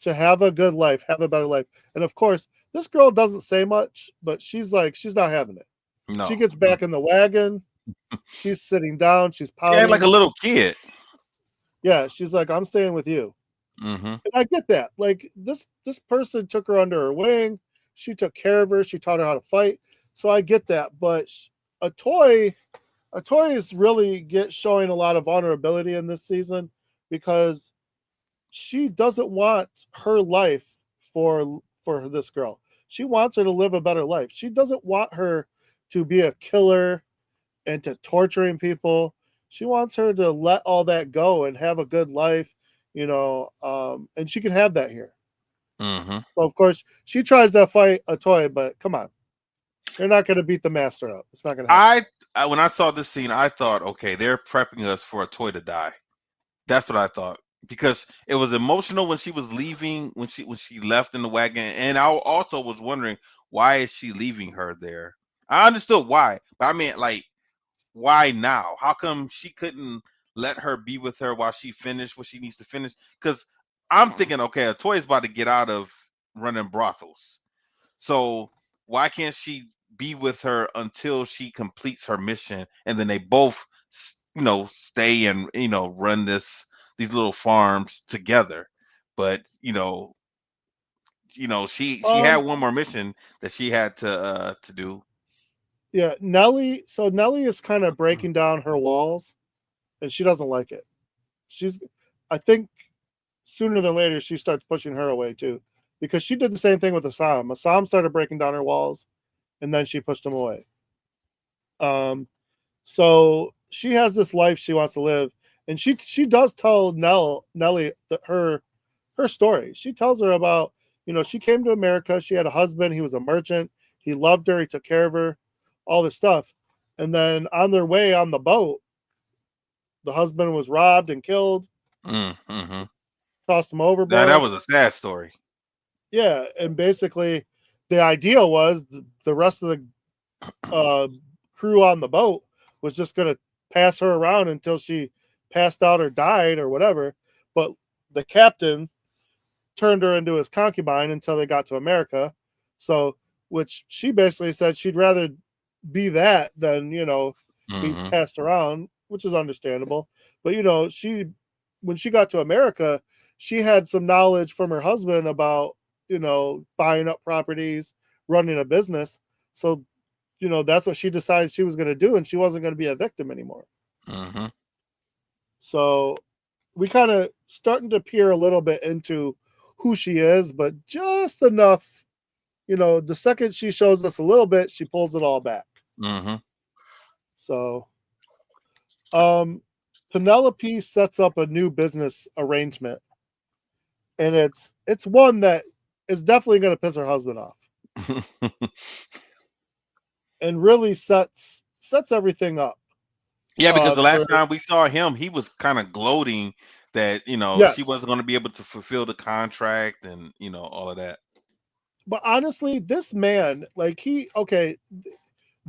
to have a good life, have a better life. And of course, this girl doesn't say much, but she's like, she's not having it. She No. gets back in the wagon. She's sitting down. She's Yeah, like a pouting. little kid. Yeah, she's like, I'm staying with you. Mm-hmm. And I get that. Like this person took her under her wing. She took care of her. She taught her how to fight. So I get that. But a toy, a toy is really showing a lot of vulnerability in this season because she doesn't want her life for this girl. She wants her to live a better life. She doesn't want her to be a killer and to torturing people. She wants her to let all that go and have a good life, and she can have that here. Mm-hmm. So of course she tries to fight a toy, but come on, you're not going to beat the master up. It's not going to happen. I when I saw this scene, I thought, okay, they're prepping us for a toy to die. That's what I thought because it was emotional when she was leaving, when she left in the wagon, and I also was wondering why is she leaving her there. I understood why, but I mean, like, why now? How come she couldn't let her be with her while she finished what she needs to finish? Because I'm thinking, okay, a toy is about to get out of running brothels. So why can't she be with her until she completes her mission, and then they both, stay and run these little farms together? But she had Um, one more mission that she had to do. yeah, Nellie. So Nellie is kind of breaking down her walls, and she doesn't like it. She's, I think, sooner than later she starts pushing her away too, because she did the same thing with Assam. Assam started breaking down her walls, and then she pushed him away. So she has this life she wants to live, and she does tell Nellie her story. She tells her about she came to America. She had a husband. He was a merchant. He loved her. He took care of her. All this stuff, and then on their way on the boat, the husband was robbed and killed. Mm-hmm. Tossed him Now that overboard. was a sad story. Yeah, and basically, the idea was the rest of the crew on the boat was just going to pass her around until she passed out or died or whatever. But the captain turned her into his concubine until they got to America. So, which she basically said she'd rather be that than, be Mm-hmm. passed around, which is understandable. But, when she got to America, she had some knowledge from her husband about, buying up properties, running a business. So that's what she decided she was going to do, and she wasn't going to be a victim anymore. Mm-hmm. So we kind of starting to peer a little bit into who she is, but just enough. The second she shows us a little bit, she pulls it all back. Mm-hmm. So, um, Penelope sets up a new business arrangement, and it's one that is definitely going to piss her husband off, and really sets everything up. Yeah, because the For last time we saw him, he was kind of gloating that she yes, wasn't going to be able to fulfill the contract and all of that. but honestly, this man, like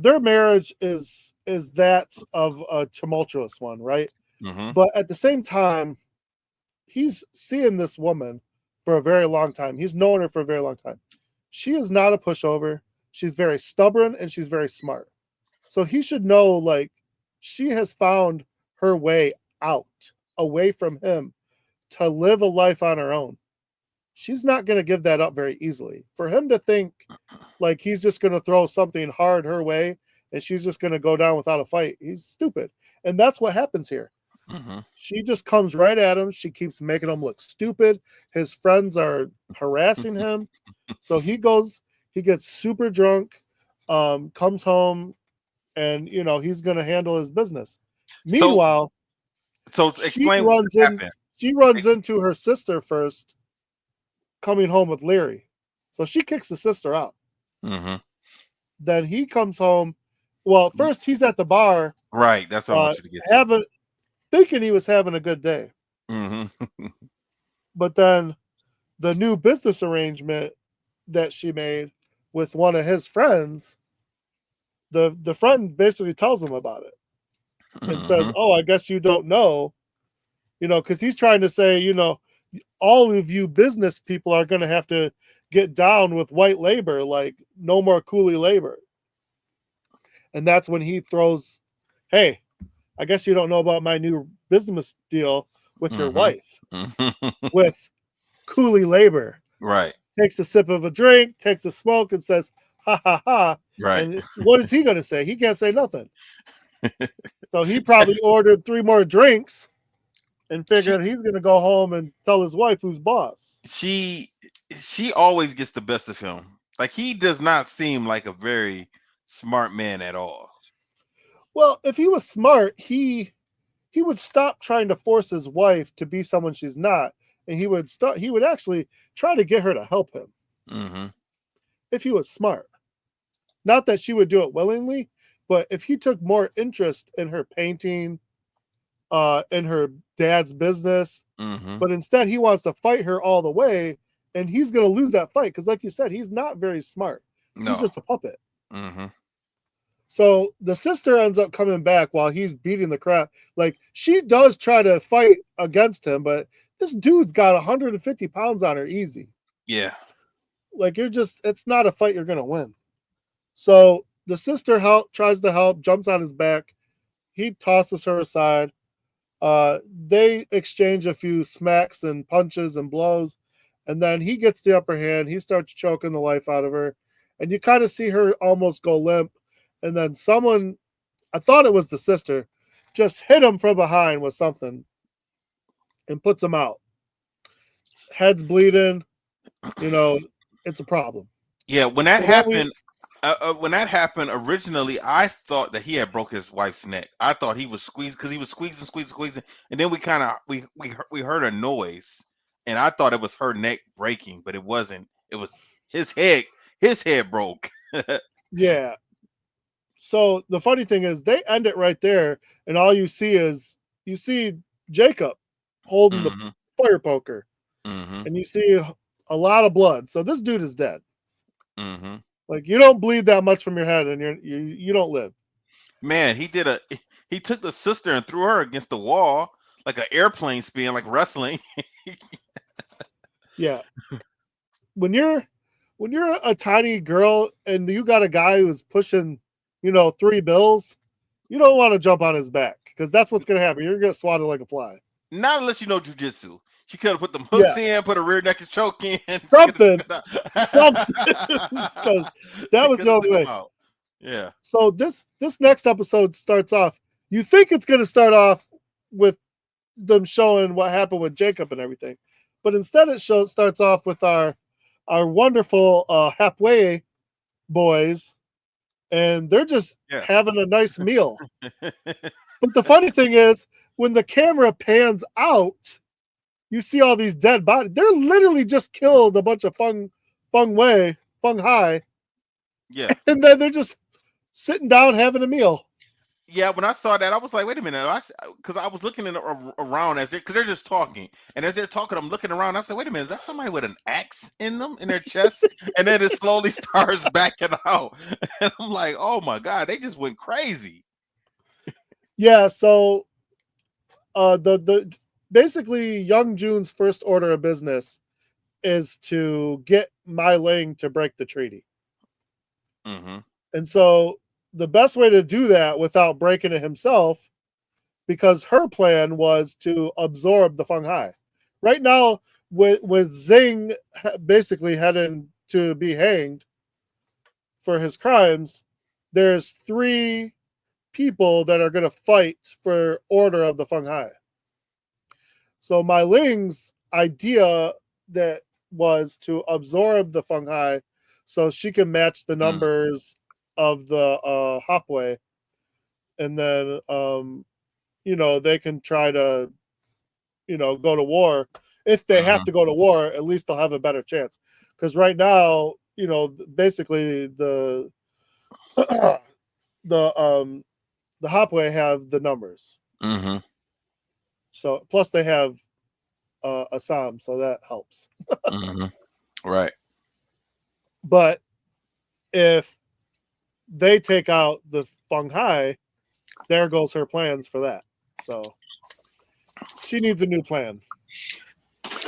their marriage is that of a tumultuous one, right? Mm-hmm. But at the same time, he's seeing this woman for a very long time. He's known her for a very long time. She is not a pushover. She's very stubborn and she's very smart. So he should know, like, she has found her way out, away from him, to live a life on her own. She's not going to give that up very easily. For him to think like he's just going to throw something hard her way and she's just going to go down without a fight, he's stupid. And that's what happens here. Mm-hmm. She just comes right at him. She keeps making him look stupid. His friends are harassing him. So he gets super drunk, comes home, and he's gonna handle his business. So, Meanwhile, she explain what runs in happened. she runs into her sister first, coming home with Leary. So she kicks the sister out. Mm-hmm. Then he comes home. Well, first he's at the bar, Right, that's what I want you to get to. thinking he was having a good day. Mm-hmm. But then the new business arrangement that she made with one of his friends, the friend basically tells him about it and says, Mm-hmm. "Oh, I guess you don't know," because he's trying to say, all of you business people are going to have to get down with white labor, like no more coolie labor. And that's when he throws, "Hey, I guess you don't know about my new business deal with your Mm-hmm. wife Mm-hmm. with coolie labor." Right, Takes a sip of a drink, takes a smoke, and says, "Ha ha ha." right. And what is he going to say? He can't say nothing. So he probably ordered 3 more drinks and she figured he's going to go home and tell his wife who's boss. she she always gets the best of him. Like, he does not seem like a very smart man at all. Well, if he was smart, he would stop trying to force his wife to be someone she's not, and he would actually try to get her to help him Mm-hmm. if he was smart. Not that she would do it willingly, but if he took more interest in her painting, in her dad's business, Mm-hmm. but instead he wants to fight her all the way, and he's going to lose that fight because, like you said, he's not very smart. He's No. just a puppet. Mm-hmm. So the sister ends up coming back while he's beating the crap. Like, she does try to fight against him, but this dude's got 150 pounds on her easy. Yeah. Like, it's not a fight you're going to win. So the sister tries to help, jumps on his back. He tosses her aside. They exchange a few smacks and punches and blows, and then he gets the upper hand. He starts choking the life out of her, and you kind of see her almost go limp. And then someone, I thought it was the sister, just hit him from behind with something and puts him out. Head's bleeding. It's a problem. Yeah, when that So then we, happened, originally, I thought that he had broke his wife's neck. I thought he was squeezed because he was squeezing, and then we kind of we heard a noise, and I thought it was her neck breaking, but it wasn't. It was his head. His head broke. yeah. So the funny thing is, they end it right there, and all you see Jacob holding the Mm-hmm. fire poker, Mm-hmm. and you see a lot of blood. So this dude is dead. Mm-hmm. Like, you don't bleed that much from your head, and you don't live. Man, he took the sister and threw her against the wall like an airplane spin, like wrestling. Yeah. When you're a tiny girl and you got a guy who's pushing, 3 bills, you don't want to jump on his back because that's what's gonna happen. You're gonna get swatted like a fly. Not unless you know jujitsu. She could have put them hooks Yeah. in, put a rear naked choke in. Something. Something. Because that She was could the have only took him way. out. Yeah. So this next episode starts off. You think it's gonna start off with them showing what happened with Jacob and everything, but instead it starts off with our wonderful halfway boys, and they're just Yeah. having a nice meal. But the funny thing is, when the camera pans out, you see all these dead bodies. They're literally just killed a bunch of Feng Hai, Yeah. and then they're just sitting down having a meal. Yeah, when I saw that, I was like, wait a minute, because I was looking around as because they're just talking, and as they're talking, I'm looking around. I said, wait a minute, is that somebody with an axe in them in their chest? And then it slowly starts backing out, and I'm like, oh my god, they just went crazy. Yeah, so the basically Young June's first order of business is to get Mai Ling to break the treaty. Mm-hmm. And so the best way to do that without breaking it himself, because her plan was to absorb the Feng Hai. Right now, with Zing basically heading to be hanged for his crimes, there's 3 people that are going to fight for order of the Feng Hai. So Mai Ling's idea that was to absorb the Feng Hai so she can match the numbers of the Hopway, and then they can try to go to war. If they have Mm-hmm. to go to war, at least they'll have a better chance. Because right now, basically the the Hopway have the numbers. Mm-hmm. So plus they have Assam, so that helps. Mm-hmm. Right. But if they take out the Feng Hai, there goes her plans for that. So she needs a new plan.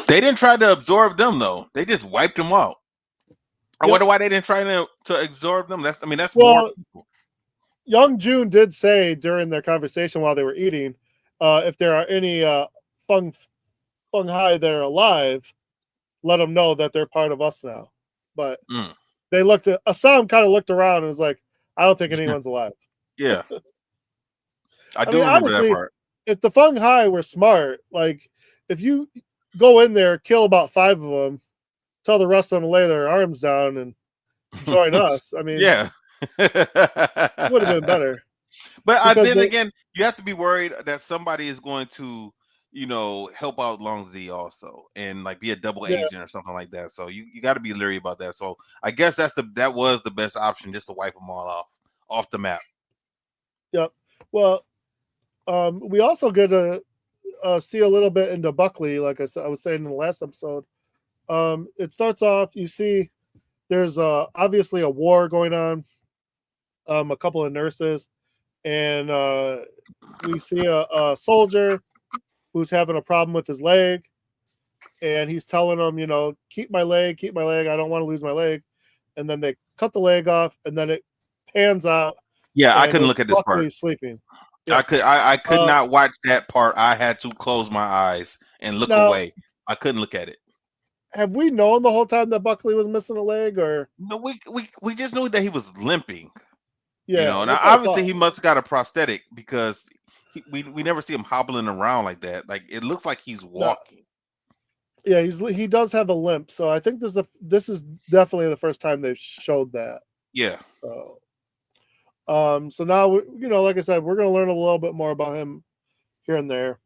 They didn't try to absorb them though. They just wiped them out. I Yep. wonder why they didn't try to absorb them. That's more Well, people. Young June did say during their conversation while they were eating, if there are any Feng Hai that are alive, let them know that they're part of us now. But Mm. they looked at Assam, kind of looked around and was like, I don't think anyone's alive. Yeah, I I do mean, remember that honestly, part. if the Feng Hai were smart, like if you go in there, kill about 5 of them, tell the rest of them to lay their arms down and join us. I mean, Yeah. would have been better But because then again, you have to be worried that somebody is going to, help out Long Z also, and like be a double yeah, agent or something like that. So you got to be leery about that. So I guess that was the best option, just to wipe them all off the map. yep. Well, we also get to see a little bit into Buckley, like I was saying in the last episode. It starts off, you see there's obviously a war going on, a couple of nurses, and we see a soldier who's having a problem with his leg, and he's telling them, keep my leg, I don't want to lose my leg. And then they cut the leg off, and then it pans out, Yeah, I and couldn't it's look at this part. Buckley sleeping. I Yeah. could I could not watch that part. I had to close my eyes and look Now, away. I couldn't look at it. have we known the whole time that Buckley was missing a leg, or No, we just knew that he was limping. yeah, Now that's what I obviously thought. he must have got a prosthetic because we never see him hobbling around like that. Like it looks like he's No, walking. yeah, he does have a limp, so I think this is definitely the first time they've showed that. Yeah. So, so now like I said, we're gonna learn a little bit more about him here and there,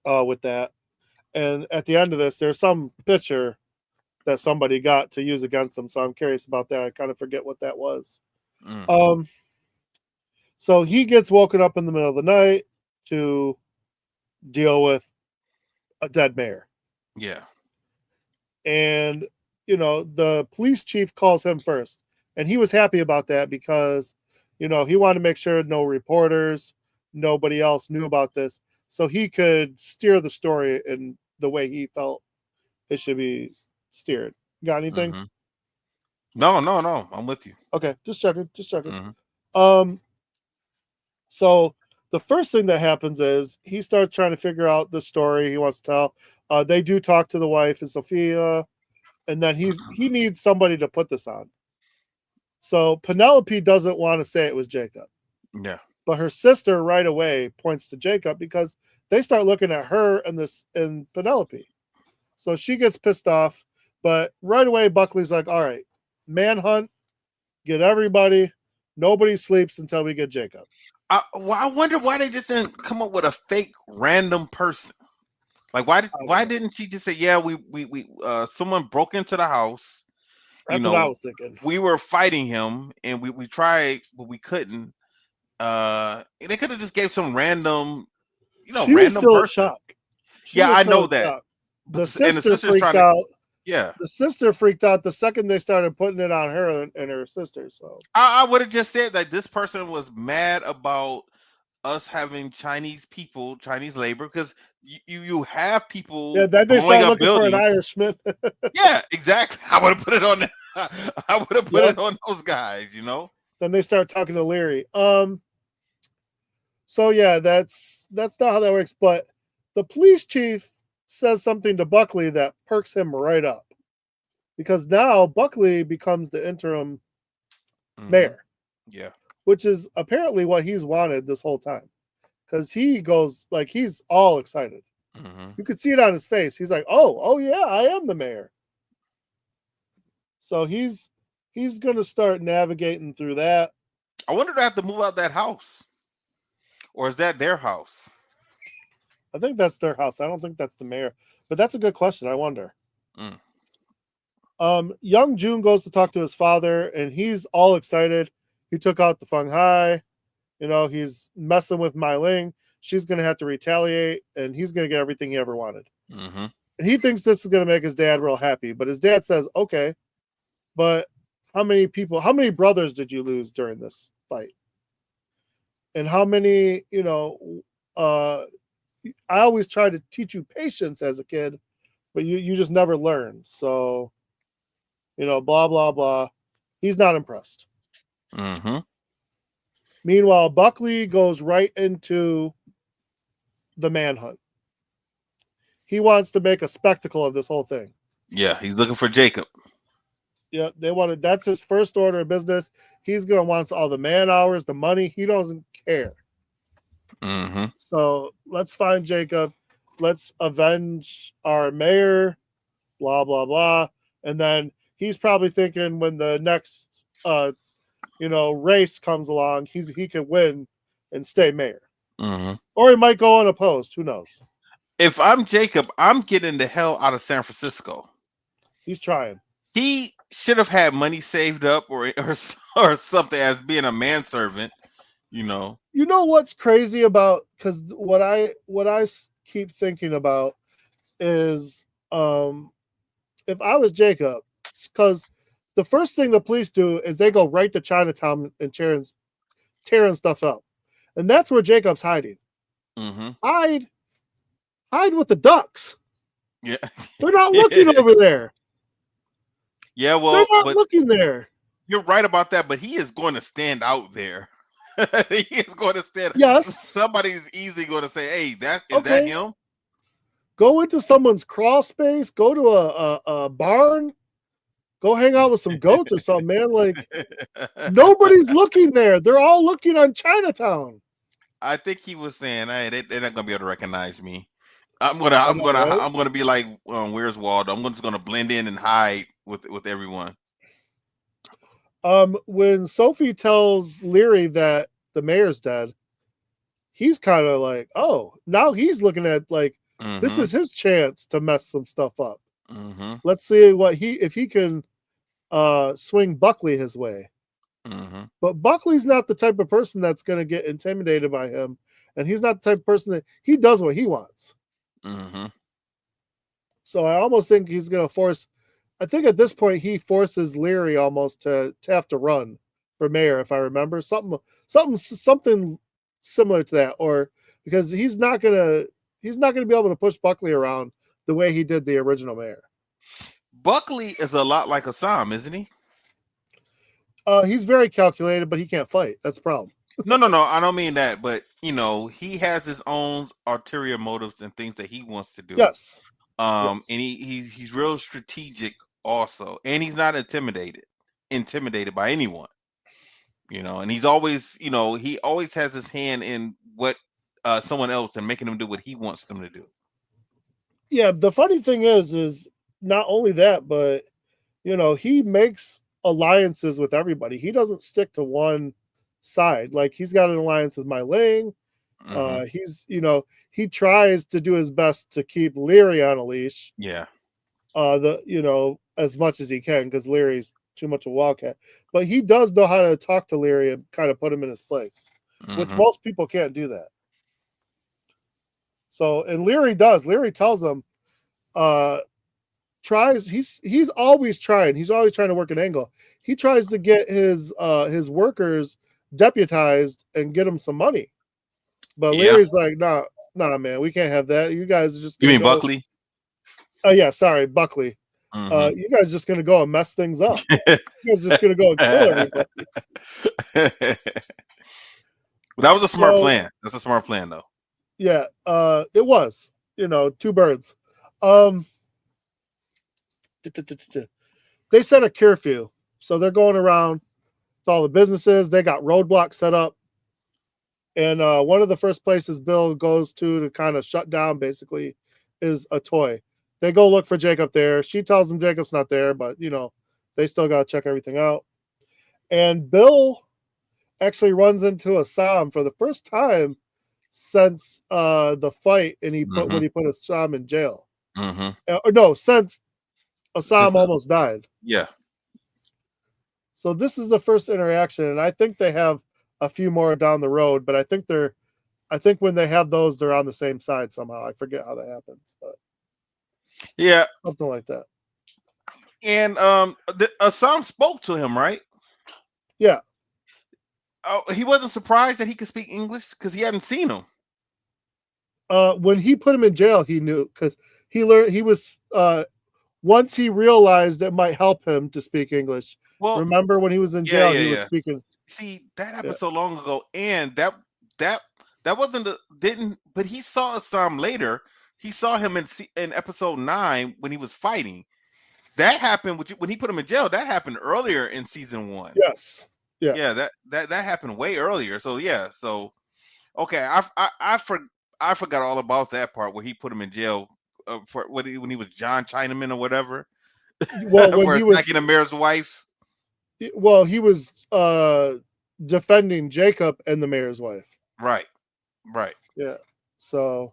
with that. And at the end of this, there's some picture that somebody got to use against them, so I'm curious about that. I kind of forget what that was. Mm. So he gets woken up in the middle of the night to deal with a dead mayor. Yeah. And the police chief calls him first, and he was happy about that because he wanted to make sure no reporters, nobody else knew about this, so he could steer the story in the way he felt it should be steered. Got anything? Hmm. No. I'm with you. Okay, just checking. Hmm. um so the first thing that happens is he starts trying to figure out the story he wants to tell. They do talk to the wife and Sophia, and then he needs somebody to put this on. So Penelope doesn't want to say it was Jacob, Yeah. but her sister right away points to Jacob because they start looking at her and Penelope. So she gets pissed off, but right away Buckley's like, "All right, manhunt, get everybody. Nobody sleeps until we get Jacob." I wonder why they just didn't come up with a fake random person. Like I don't why know. didn't she just say, yeah, we someone broke into the house, you That's what I know, was thinking. we were fighting him and we tried but we couldn't. They could have just gave some random, She was random still in person. shock. She Yeah, was I still know in that. shock. But The and the sister sister's freaked trying to, out. yeah. The sister freaked out the second they started putting it on her and her sister. So I would have just said that this person was mad about us having Chinese people, Chinese labor, because you have yeah, people then they blowing started up looking for an buildings. Irishman. Yeah, exactly. I would have put it on. I would have put Yep. it on those guys. Then they start talking to Leary. So yeah, that's not how that works. But the police chief says something to Buckley that perks him right up because now Buckley becomes the interim Hmm. mayor, Yeah. which is apparently what he's wanted this whole time. Because he goes like he's all excited. Hmm. You could see it on his face. He's like, oh yeah, I am the mayor. So he's gonna start navigating through that. I wonder if they have to move out that house, or is that their house? I think that's their house. I don't think that's the mayor, but that's a good question. I wonder. Mm. Young June goes to talk to his father, and he's all excited. He took out the Feng Hai. He's messing with Mai Ling. She's gonna have to retaliate, and he's gonna get everything he ever wanted. Hmm. And he thinks this is gonna make his dad real happy. But his dad says, "Okay, but how many brothers did you lose during this fight? And how many, I always try to teach you patience as a kid, but you just never learn. So, blah blah blah." He's not impressed. Hmm. Meanwhile, Buckley goes right into the manhunt. He wants to make a spectacle of this whole thing. Yeah, he's looking for Jacob. Yeah, that's his first order of business. He's gonna want all the man hours, the money. He doesn't care. Hmm. So let's find Jacob. Let's avenge our mayor. Blah blah blah. And then he's probably thinking when the next race comes along, he can win and stay mayor. Hmm. Or he might go unopposed. Who knows? If I'm Jacob, I'm getting the hell out of San Francisco. He's trying. He should have had money saved up, or something, as being a manservant. You know what's crazy about because what I keep thinking about is if I was Jacob, because the first thing the police do is they go right to Chinatown and tearing stuff up, and that's where Jacob's hiding. Hmm. Hide, hide with the ducks. Yeah. They're not looking over there. Yeah. They're Well, not but looking there. you're right about that. But he is going to stand out there. He is going to stand. Yes. Somebody's easily going to say, "Hey, is that Okay. him?" Go into someone's crawl space. Go to a barn. Go hang out with some goats or something, man. Like nobody's looking there. They're all looking on Chinatown. I think he was saying, "Hey, they're not gonna be able to recognize me. I'm gonna, I I'm know, gonna, right? I'm gonna be like, where's Waldo? I'm just gonna blend in and hide with everyone." When Sophie tells Leary that the mayor's dead, he's kind of like, oh, now he's looking at like this Mm-hmm. is his chance to mess some stuff up. Mm-hmm. Let's see if he can swing Buckley his way. Mm-hmm. But Buckley's not the type of person that's going to get intimidated by him, and he's not the type of person that he does what he wants. Mm-hmm. So I almost think he's going to force. I think at this point he forces Leary almost to have to run for mayor, if I remember something similar to that, or because he's not gonna be able to push Buckley around the way he did the original mayor. Buckley is a lot like Assam, isn't he? He's very calculated, but he can't fight. That's the problem. No, no, no. I don't mean that, but he has his own ulterior motives and things that he wants to do. Yes, And yes, he's real strategic also, and he's not intimidated by anyone. And he's always, he always has his hand in what someone else and making them do what he wants them to do. yeah. The funny thing is not only that, but he makes alliances with everybody. He doesn't stick to one side. Like he's got an alliance with Mai Ling. Hmm. He tries to do his best to keep Leary on a leash. Yeah. As much as he can because Leary's too much a wildcat. But he does know how to talk to Leary and kind of put him in his place. which Mm-hmm. most people can't do that. So, and Leary does. Leary tells him, tries. He's always trying. He's always trying to work an angle. He tries to get his workers deputized and get them some money. But Yeah. Leary's like, nah, man, we can't have that. You guys are just You gonna mean go. Buckley? Oh yeah, sorry, Buckley. Mm-hmm. You guys are just gonna go and mess things up. You guys are just gonna go and kill everybody. That was a smart So plan. That's a smart plan, though. yeah, it was, two birds. Um, they set a curfew, so they're going around to all the businesses. They got roadblocks set up, and one of the first places Bill goes to kind of shut down, basically, is a toy. They go look for Jacob there. She tells them Jacob's not there, but they still got to check everything out. And Bill actually runs into Assam for the first time since the fight, and Mm-hmm. when he put Assam in jail. Mm-hmm. No, since Assam Since- almost died. Yeah. So this is the first interaction, and I think they have a few more down the road, but I think when they have those, they're on the same side somehow. I forget how that happens, but Yeah. something like that. And Assam spoke to him, right? Yeah. Oh, he wasn't surprised that he could speak English because he hadn't seen him. When he put him in jail, he knew, because he learned. He was once he realized it might help him to speak English. Well, Remember when he was in yeah, jail, he was yeah. speaking. See, that happened Yeah. so long ago, and that wasn't didn't. But he saw Assam later. He saw him in episode 9 when he was fighting. That happened when he put him in jail. That happened earlier in season 1. Yes. Yeah. Yeah, that happened way earlier. So yeah, so okay, I forgot all about that part where he put him in jail for when he was John Chinaman or whatever Well, when for he was attacking the mayor's wife. he was defending Jacob and the mayor's wife. Right. Yeah. So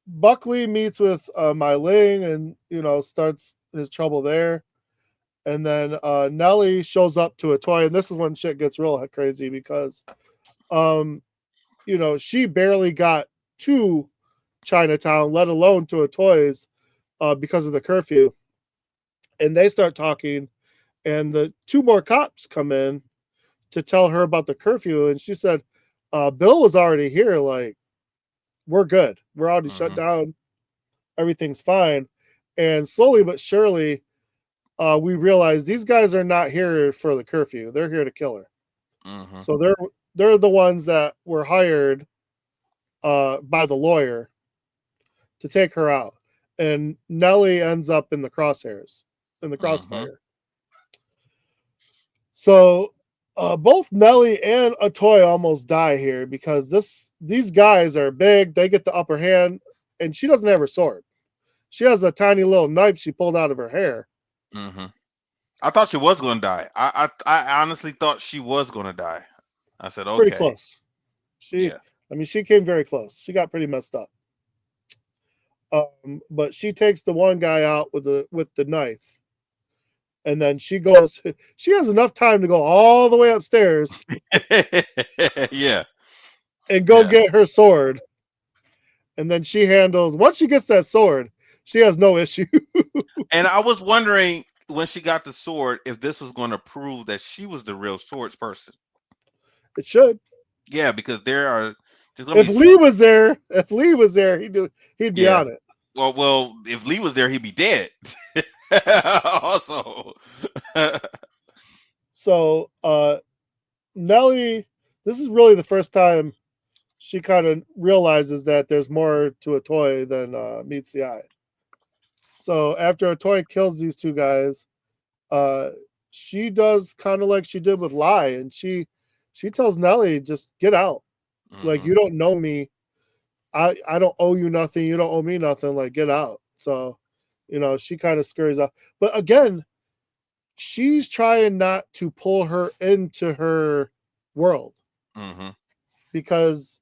Buckley meets with Mai Ling and starts his trouble there. And then Nellie shows up to a toy, and this is when shit gets real crazy because she barely got to Chinatown, let alone to a toys, because of the curfew. And they start talking, and the 2 more cops come in to tell her about the curfew, and she said, Bill was already here, like, we're good. We're already shut down. Everything's fine. And slowly but surely, we realize these guys are not here for the curfew. They're here to kill her. Mm-hmm. So they're the ones that were hired by the lawyer to take her out. And Nellie ends up in the crosshairs, in the crossfire. So both Nellie and Atoy almost die here because these guys are big. They get the upper hand, and she doesn't have her sword. She has a tiny little knife she pulled out of her hair. Mm-hmm. I thought she was going to die. I honestly thought she was going to die. I said, okay. Pretty close. Yeah. She came very close. She got pretty messed up. But she takes the one guy out with the knife. And then she has enough time to go all the way upstairs. Yeah. And go get her sword. And then once she gets that sword, she has no issue. And I was wondering when she got the sword if this was going to prove that she was the real swords person. It should. Yeah, because there are. If Lee was there, he'd be on it. Well, if Lee was there, he'd be dead. Also. So Nellie, this is really the first time she kind of realizes that there's more to a toy than meets the eye. So after a toy kills these 2 guys, she does kind of like she did with Lai, and she tells Nellie, just get out. Like, you don't know me. I don't owe you nothing. You don't owe me nothing. Like, get out. So, she kind of scurries off. But again, she's trying not to pull her into her world. Because,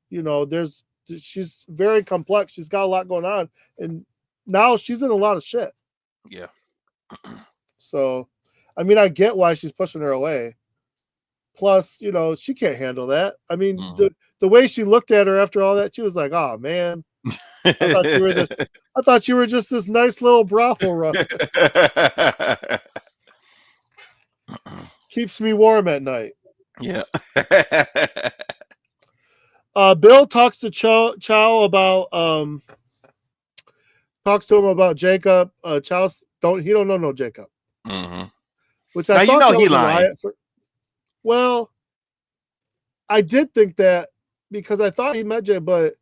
she's very complex. She's got a lot going on. And now she's in a lot of shit. Yeah. So, I mean, I get why she's pushing her away. Plus, she can't handle that. I mean, Mhm. the way she looked at her after all that, she was like, "Oh man, I thought you were this. I thought you were just this nice little brothel run. Keeps me warm at night." Yeah. Bill talks to Chow about talks to him about Jacob. Chow's don't know no Jacob, Hmm. which I Now you thought know that he was a lie. lying. Well, I did think that because I thought he met Jacob, but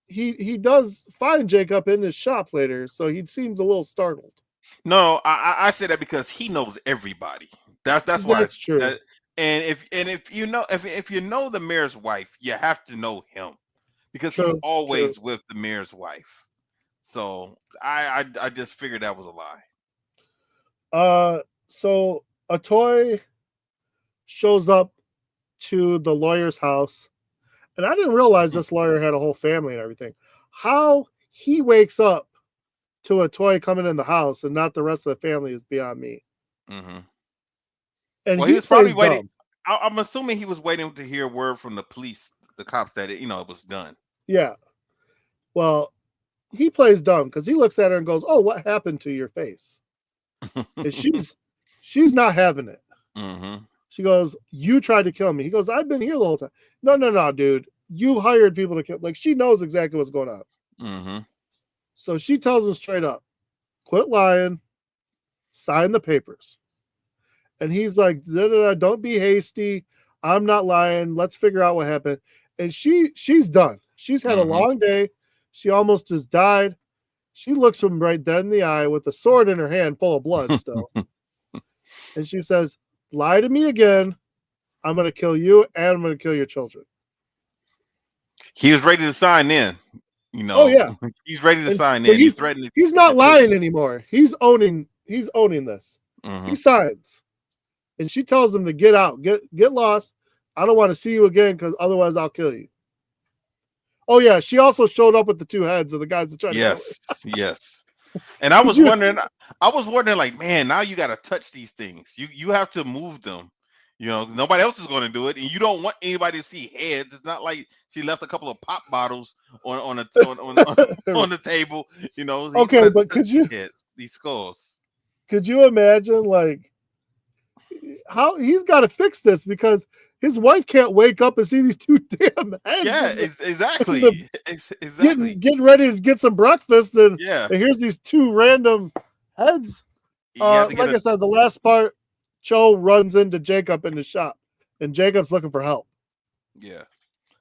he does find Jacob in his shop later, so he seems a little startled. No, I say that because he knows everybody. That's why. That's true. And if you know if you know the mayor's wife, you have to know him because he's True. always with the mayor's wife. So I just figured that was a lie. So a toy shows up to the lawyer's house, and I didn't realize this lawyer had a whole family and everything. How he wakes up to a toy coming in the house and not the rest of the family is beyond me. Hmm. And Well, he he was probably plays waiting. dumb. I'm assuming he was waiting to hear word from the police, the cops that it was done. Yeah. Well, he plays dumb because he looks at her and goes, "Oh, what happened to your face?" And she's not having it. Hmm. She goes, "You tried to kill me." He goes, "I've been here the whole time." No, dude. You hired people to kill. Like she knows exactly what's going on. Hmm. So she tells him straight up, "Quit lying. Sign the papers." And he's like, "Don't be hasty. I'm not lying. Let's figure out what happened." And she's done. She's had a Hmm. long day. She almost just died. She looks him right dead in the eye with a sword in her hand full of blood still. And she says, "Lie to me again. I'm going to kill you and I'm going to kill your children." He was ready to sign in. Oh yeah. He's ready to And sign so in. He threatened he's to not kill lying anymore. He's owning this. him. He signs. And she tells him to get out, get lost. I don't want to see you again because otherwise I'll kill you. Oh yeah, she also showed up with the two heads of the guys that tried to kill her. Yes. And I Could was you? wondering, like, man, now you got to touch these things. You have to move them. Nobody else is going to do it, and you don't want anybody to see heads. It's not like she left a couple of pop bottles on the table. He's got Okay, to but touch these heads, these skulls. could you imagine like how he's got to fix this because his wife can't wake up and see these two damn heads Yeah, in the exactly, exactly. getting ready to get some breakfast and Yeah, here's these two random heads. you have to get Like a I said, the last part, Cho runs into Jacob in the shop, and Jacob's looking for help. yeah.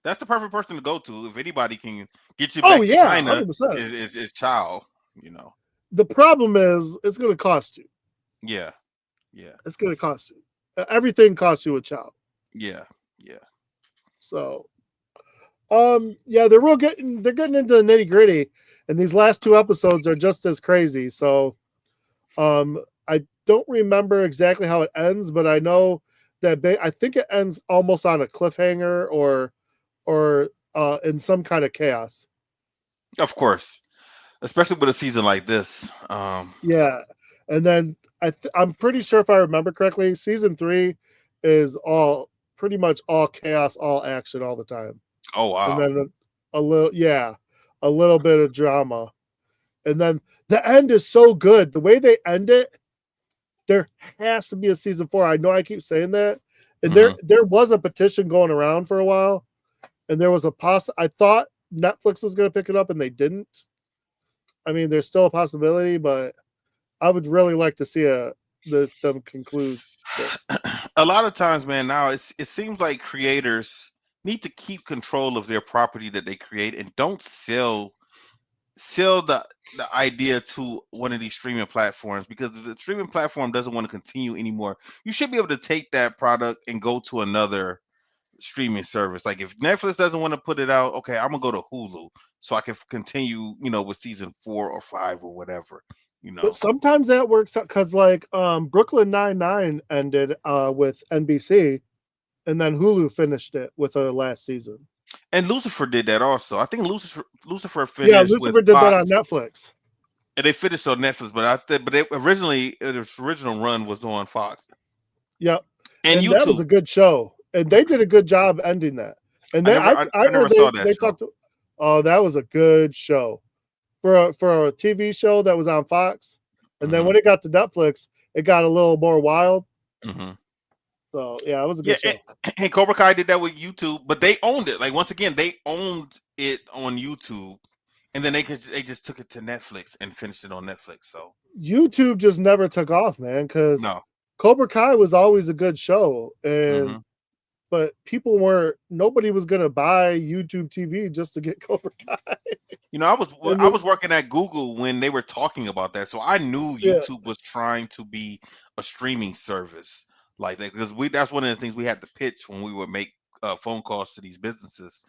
That's the perfect person to go to if anybody can get you Oh back to yeah, China. 100%. Is Chow. The problem is it's going to cost you. Yeah, yeah, It's going to cost you. Everything costs you a child. yeah, yeah. So, yeah, they're getting into the nitty gritty, and these last two episodes are just as crazy. So, I don't remember exactly how it ends, but I know that I think it ends almost on a cliffhanger or in some kind of chaos. Of course, especially with a season like this. Yeah, and then I'm pretty sure if I remember correctly, season 3 is all pretty much all chaos, all action, all the time, Oh and wow. then a little bit of drama, and then the end is so good. The way they end it, there has to be a season 4. I know I keep saying that, and Hmm. there was a petition going around for a while, and there was I thought Netflix was going to pick it up, and they didn't. I mean, there's still a possibility, but I would really like to see them conclude this. A lot of times, man, now it seems like creators need to keep control of their property that they create and don't sell the idea to one of these streaming platforms, because if the streaming platform doesn't want to continue anymore, you should be able to take that product and go to another streaming service. Like if Netflix doesn't want to put it out, okay, I'm gonna go to Hulu so I can continue, with season 4 or 5 or whatever. But sometimes that works out because like Brooklyn Nine-Nine ended with NBC, and then Hulu finished it with a last season. And Lucifer did that also. I think Lucifer Yeah, finished with Lucifer did that on Fox, Netflix. and they finished on Netflix. But its original run was on Fox Yep, and and that was YouTube. a good show. and they did a good job ending that. And then I never heard saw that they show. talked. Oh, that was a good show for a TV show that was on Fox. And then when it got to Netflix, it got a little more wild. Mm-hmm. So yeah, it was a good show. And Cobra Kai did that with YouTube, but they owned it. Like once again, they owned it on YouTube, and then they just took it to Netflix and finished it on Netflix. So YouTube just never took off, man, because no. Cobra Kai was always a good show, Mm-hmm. but nobody was gonna buy YouTube TV just to get Cobra Kai. You know, I was working at Google when they were talking about that, so I knew YouTube was trying to be a streaming service like that, because that's one of the things we had to pitch when we would make phone calls to these businesses.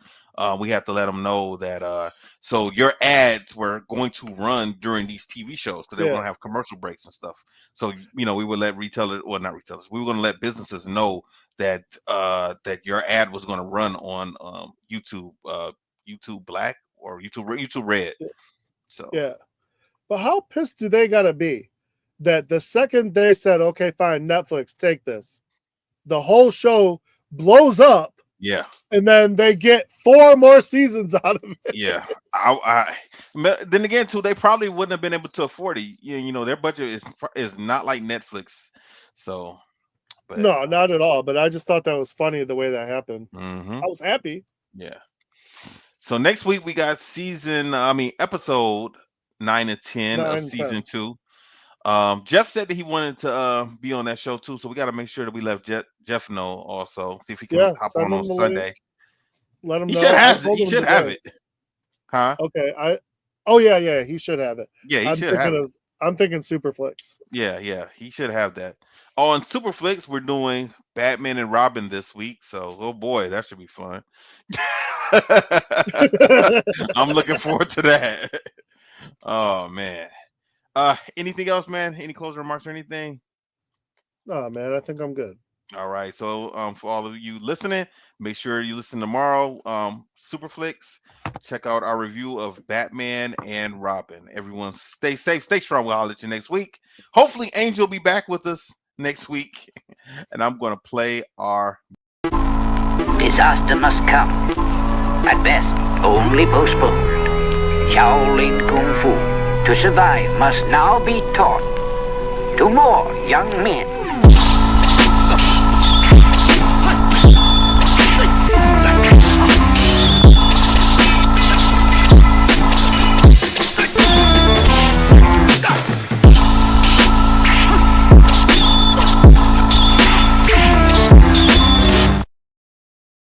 We had to let them know that so your ads were going to run during these TV shows because they were going to have commercial breaks and stuff. So we would let not retailers, we were going to let businesses know that that your ad was going to run on YouTube Black or YouTube Red. So yeah, but how pissed do they gotta be that the second they said, okay, fine, Netflix, take this, the whole show blows up. Yeah, and then they get 4 more seasons out of it. Yeah, then again too, they probably wouldn't have been able to afford it. Their budget is not like Netflix. So, but no, not at all. But I just thought that was funny the way that happened. Mm-hmm. I was happy. Yeah. So next week we got episode 9 and 10 of season 2. Jeff said that he wanted to be on that show too, so we got to make sure that we let Jeff know also. See if he can hop on Sunday. Let him he know. He should have it. Huh? Okay. Yeah, he should have it. Yeah, he should have it. I'm thinking Superflix. Yeah, he should have that. Oh, on Superflix, we're doing Batman and Robin this week, so oh boy, that should be fun. I'm looking forward to that. Oh man. Anything else, man? Any closing remarks or anything? No, man, I think I'm good. All right. So for all of you listening, make sure you listen tomorrow. Superflix. Check out our review of Batman and Robin. Everyone stay safe, stay strong. We'll holler at you next week. Hopefully Angel will be back with us next week. And I'm gonna play our disaster must come. At best, only postponed. Shaolin Kung Fu to survive must now be taught to more young men.